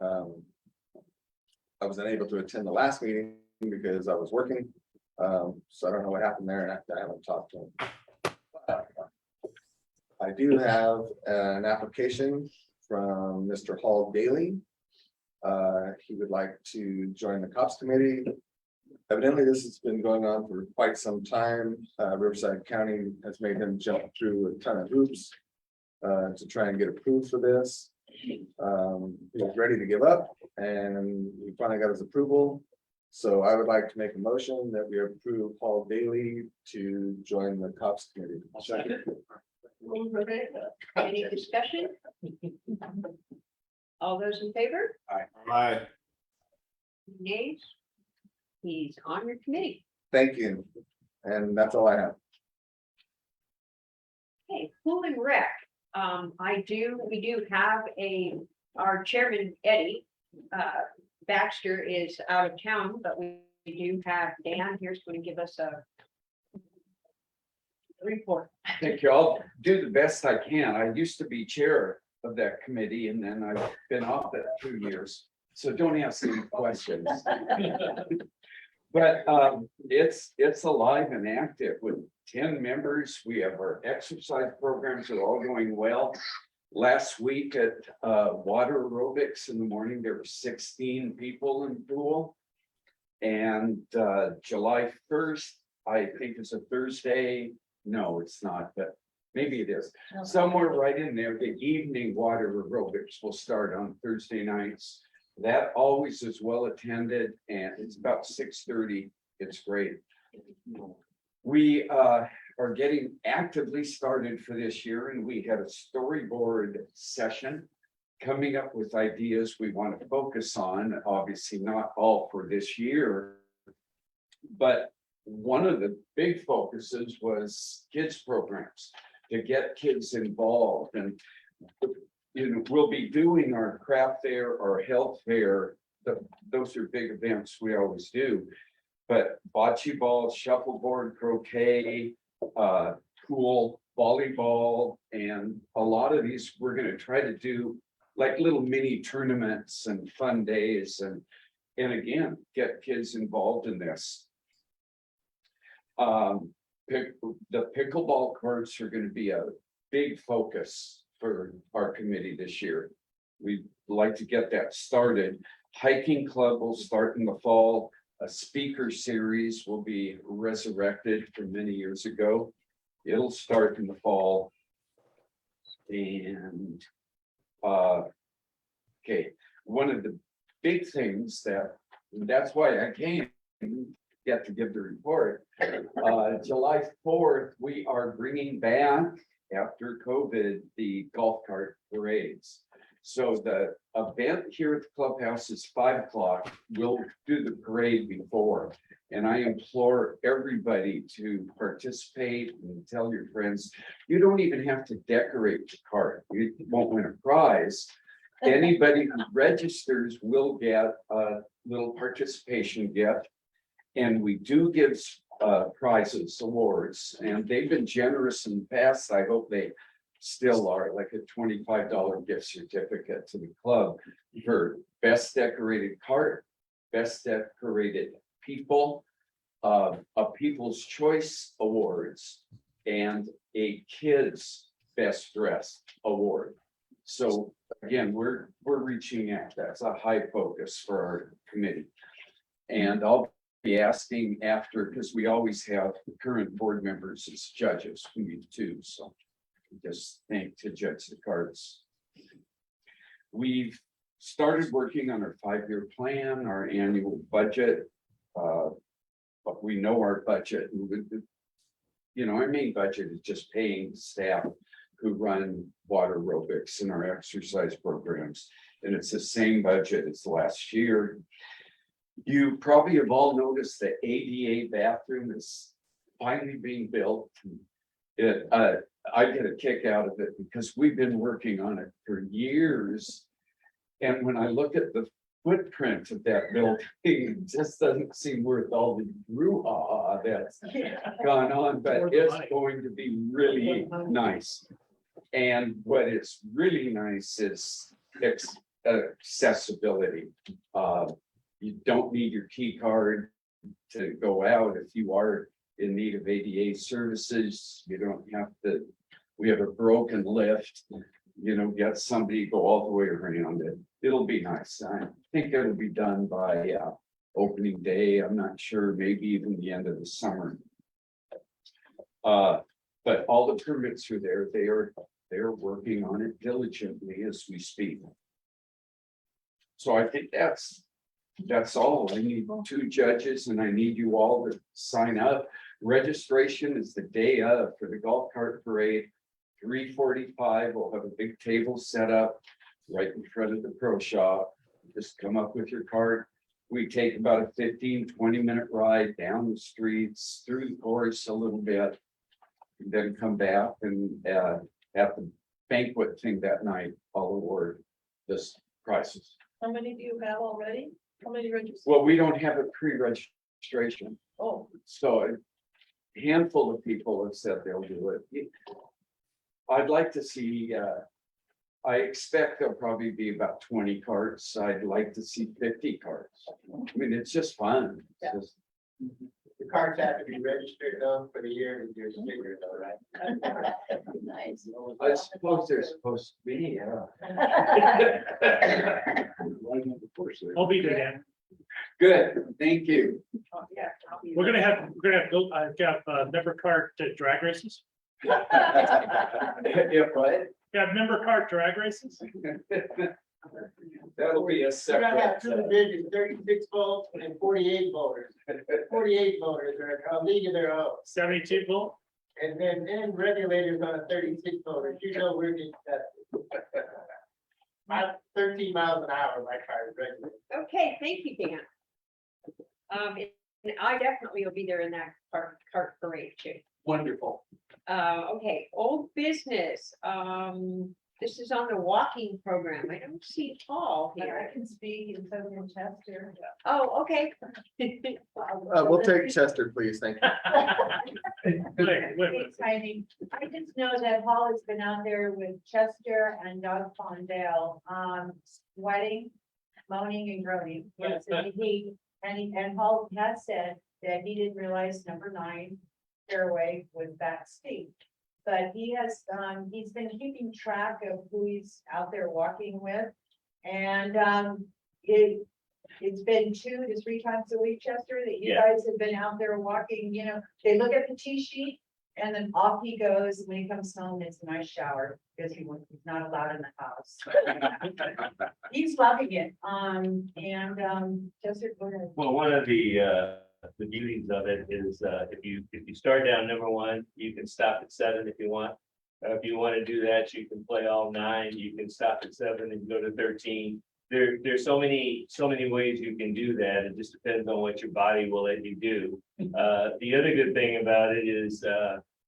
I was unable to attend the last meeting because I was working. So I don't know what happened there, and I haven't talked to him. I do have an application from Mr. Hall Daly. He would like to join the COPS committee. Evidently, this has been going on for quite some time. Riverside County has made him jump through a ton of hoops to try and get approved for this. He was ready to give up, and he finally got his approval. So I would like to make a motion that we approve Paul Daly to join the COPS committee. Any discussion? All those in favor? Aye. Nays? He's on your committee. Thank you. And that's all I have. Okay, pool and rec. We do have our chairman, Eddie, Baxter is out of town, but we do have Dan here's going to give us a report. Thank you. I'll do the best I can. I used to be chair of that committee, and then I've been off that 2 years. So don't ask any questions. But it's alive and active with 10 members. We have our exercise programs are all going well. Last week at water aerobics in the morning, there were 16 people in the pool. And July 1st, I think it's a Thursday. No, it's not, but maybe it is. Somewhere right in there, the evening water aerobics will start on Thursday nights. That always is well attended, and it's about 6:30. It's great. We are getting actively started for this year, and we had a storyboard session coming up with ideas we want to focus on. Obviously, not all for this year, but one of the big focuses was kids programs to get kids involved. And we'll be doing our craft fair, our health fair. Those are big events we always do. But bocce ball, shuffleboard, croquet, pool, volleyball, and a lot of these we're going to try to do like little mini tournaments and fun days, and again get kids involved in this. The pickleball courts are going to be a big focus for our committee this year. We'd like to get that started. Hiking club will start in the fall. A speaker series will be resurrected from many years ago. It'll start in the fall. And okay, one of the big things that's why I came get to give the report. July 4th, we are bringing back, after COVID, the golf cart parades. So the event here at the clubhouse is 5 o'clock. We'll do the parade before. And I implore everybody to participate and tell your friends, you don't even have to decorate the cart. You won't win a prize. Anybody who registers will get a little participation gift. And we do give prizes, awards, and they've been generous in the past. I hope they still are, like a $25 gift certificate to the club for best decorated cart, best decorated people, a People's Choice Awards, and a Kids Best Dressed Award. So again, we're reaching out. That's a high focus for our committee. And I'll be asking after, because we always have current board members as judges. We need two, so just to judge the cards. We've started working on our 5-year plan, our annual budget. But we know our budget. Our main budget is just paying staff who run water aerobics and our exercise programs. And it's the same budget as last year. You probably have all noticed the ADA bathroom is finally being built. I get a kick out of it because we've been working on it for years. And when I look at the footprint of that building, it just doesn't seem worth all the brouhaha that's gone on, but it's going to be really nice. And what is really nice is accessibility. You don't need your key card to go out. If you are in need of ADA services, you don't have to, we have a broken lift, get somebody go all the way around it. It'll be nice. I think it'll be done by opening day. I'm not sure, maybe even the end of the summer. But all the permits are there. They're working on it diligently as we speak. So I think that's all. I need 2 judges and I need you all to sign up. Registration is the day of for the golf cart parade. 3:45, we'll have a big table set up right in front of the pro shop. Just come up with your cart. We take about a 15-20 minute ride down the streets, through the course a little bit. And then come back and at the banquet thing that night, I'll award this prizes. How many do you have already? How many registered? Well, we don't have a pre-registration, Oh, so a handful of people have said they'll do it. I'd like to see, I expect there'll probably be about 20 carts. I'd like to see 50 carts. I mean, it's just fun. It's just- The cards have to be registered though for the year with your sticker though, right? nice. I suppose they're supposed to be, yeah. I'll be there, Dan. Good, thank you. We're gonna have I've got member card drag races. If what? Got member card drag races. That'll be a We're gonna have separate. 2 divisions, 36 volts and 48 voters. 48 voters are a league of their own. 72 volt. And then regulators on a 36 voters, we're getting that. I'm 13 miles an hour, my car is regulated. Okay, thank you, Dan. And I definitely will be there in that cart parade too. Wonderful. Okay, old business, this is on the walking program. I don't see Paul I here. can speak in Southern Chester. Oh, okay. We'll take Chester, please. Thank you. Exciting. I just know that Paul has been out there with Chester and Doug Fondale, sweating, moaning and groaning. Yes, and Paul has said that he didn't realize number 9 fairway was that steep. But he's been keeping track of who he's out there walking with. And, it's been 2 to 3 times a week, Chester, that you Yeah. guys have been out there walking, they look at the tee sheet and then off he goes. When he comes home, it's a nice shower because he's not allowed in the house. He's loving it. Chester, go ahead. Well, one of the beauties of it is, if you start down number 1, you can stop at 7 if you want. If you want to do that, you can play all 9, you can stop at 7 and go to 13. There's so many ways you can do that. It just depends on what your body will let you do. The other good thing about it is,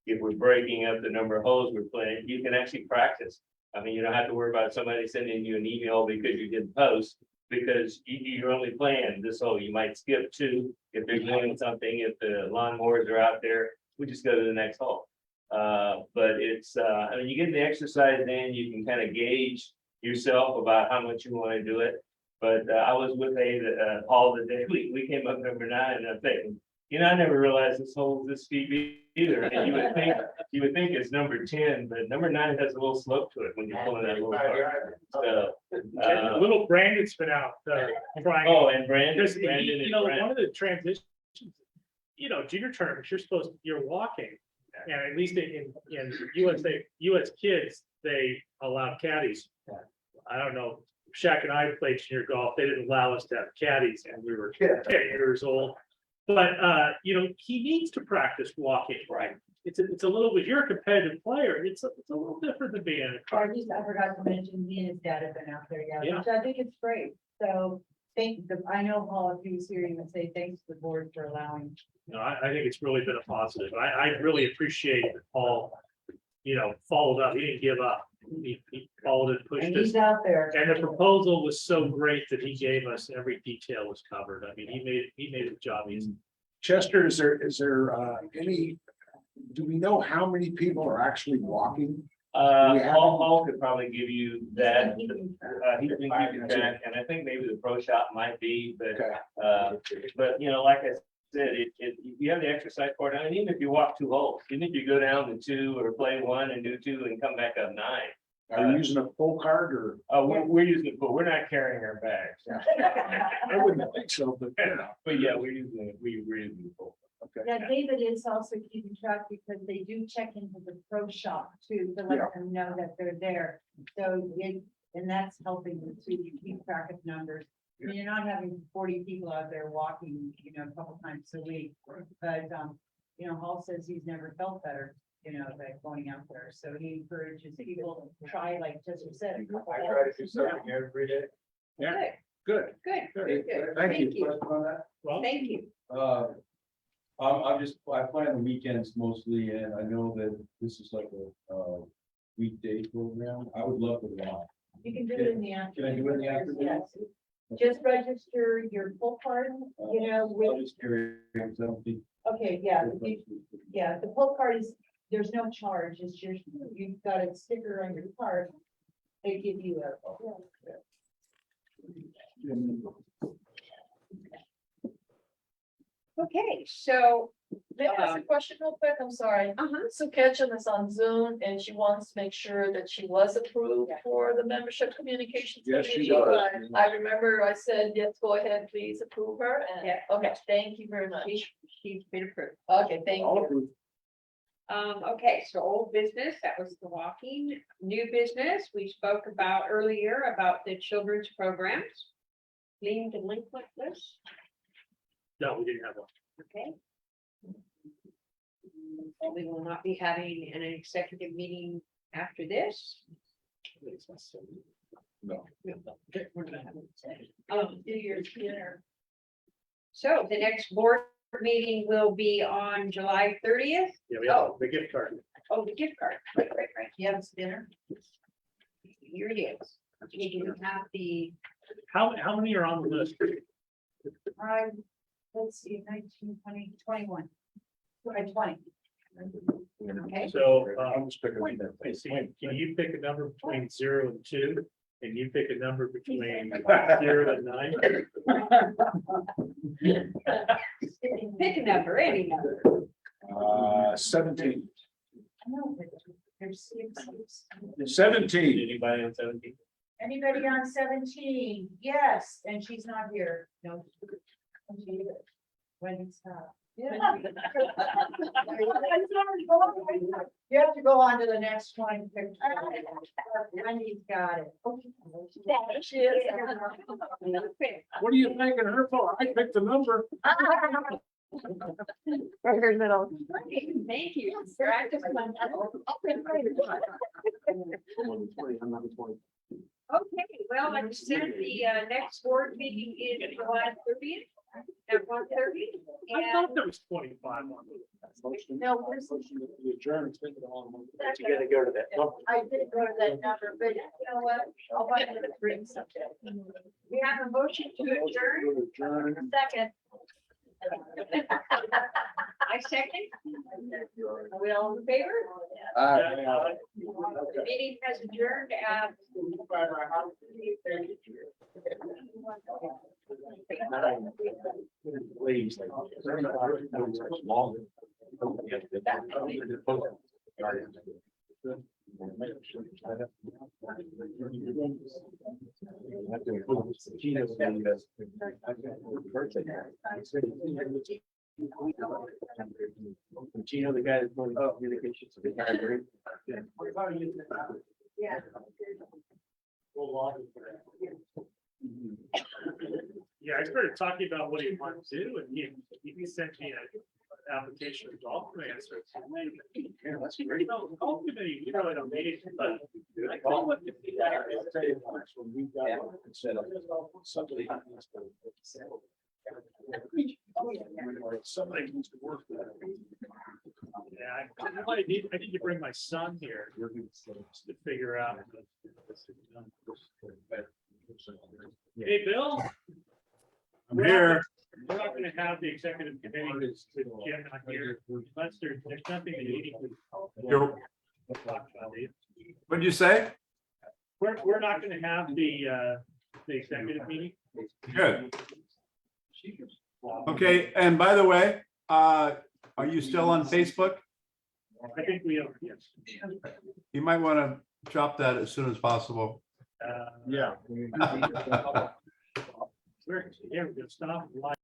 if we're breaking up the number of holes we're playing, you can actually practice. I mean, you don't have to worry about somebody sending you an email because you didn't post, because you're only playing this hole. You might skip 2 if they're doing something, if the lawnmowers are out there, we just go to the next hole. But it's, I mean, you get the exercise in, you can kind of gauge yourself about how much you want to do it. But I was with Paul the day we came up number 9, and I'm thinking, I never realized this hole was this steep either. And you would think it's number 10, but number 9 has a little slope to it when you're pulling that little cart. So, Little Brandon's been out trying. oh, and Brandon, Because, Brandon and one Brandon. of the transitions, junior tournaments, you're walking. And at least in US kids, they allow caddies. I don't know, Shaq and I played junior golf, they didn't allow us to have caddies and we were 10 years old. But, he needs to practice walking, right? It's a little bit, you're a competitive player, it's a little different than being in a car. I forgot to mention, he and his dad have been out there, Yeah. which I think it's great. So I know Paul, if he was here, he would say thanks to the board for allowing. I think it's really been a positive. I really appreciate that Paul, followed up. He didn't give up. He followed and pushed And us. he's out there. And the proposal was so great that he gave us every detail was covered. I mean, he made the job easy. Chester, is there any, do we know how many people are actually walking? Paul could probably give you that, he's been keeping track, and I think maybe the pro shop might be, but you know, like I said, you have the exercise court, I mean, even if you walk 2 holes, even if you go down to 2 or play 1 and do 2 and come back up 9. Are you using a full card or? We're using it, but we're not carrying our bags. I wouldn't think so, but yeah. But yeah, we're using it, we're using the full. Okay. Yeah, David is also keeping track because they do check into the pro shop too, to let them know that they're there. So, and that's helping them too, you keep track of numbers. I mean, you're not having 40 people out there walking, you know, a couple times a week, but, you know, Hall says he's never felt better, you know, like going out there, so he encourages people to try, like just you said. I try to do something every day. Yeah, good. Good. Thank you. you. Well, Thank you. I plan the weekends mostly, and I know that this is like a weekday program. I would love to walk. You can do it in the afternoon. Can I do it in the afternoon? Yes. Just register your full card, you know, I'll with, just carry it, 'cause I don't think- okay, yeah, yeah, the full card is, there's no charge, it's just, you've got a sticker on your card. They give you a. Okay, so, May I ask a question real quick? I'm sorry. So Ketchum is on Zoom and she wants to make sure that she was approved for the membership communications. Yes, she committee. does. I remember I said, yes, go ahead, please approve her. And, Yeah. okay, thank you very much. she's been approved. Okay, thank All you. approved. Okay, so old business, that was the walking. New business, we spoke about earlier about the children's programs. Lean delinquent list, no, we didn't have one. okay. We will not be having an executive meeting after this. No. Do your dinner. So the next board meeting will be on July 30th. Yeah, we have the gift card. Oh, the gift card, right. Yes, dinner. Here it is. You can have the, How many are on the list? Let's see, 19, 20, 21. 20. okay, So, I'm just picking up that. can you pick a number between 0 and 2? And you pick a number between 0 and 9? pick a number, any number. 17. I know, but there's 6. 17. Anybody on 17? Anybody on 17? Yes, and she's not here. No. Wendy's not. You have to go on to the next one. Wendy's got it. What are you thanking her for? I picked the number. Thank you. Okay, well, like I said, the next board meeting is July 30th at 1:30. I thought there was 25 on it. No, where's You gotta go to that. I did go to that number, but you know what? I'll want to bring something. We have a motion to adjourn. Second. I second. Are we all in favor? The meeting has adjourned at. Gino, the guy that's going to communications. Yeah. Yeah, I started talking about what he wanted to do, and he sent me an application of golf plans. Yeah, that's great. No, golf committee, we really don't need it, but I call what the. Somebody needs to work with that. Yeah, I need to bring my son here to figure out. Hey, Bill. I'm here. We're not gonna have the executive committee with Jim not here. Unless there's nothing that you need to. What'd you say? We're not gonna have the executive meeting. Good. Okay, and by the way, are you still on Facebook? I think we are, yes. You might want to drop that as soon as possible. Yeah. We're, yeah, we're gonna stop.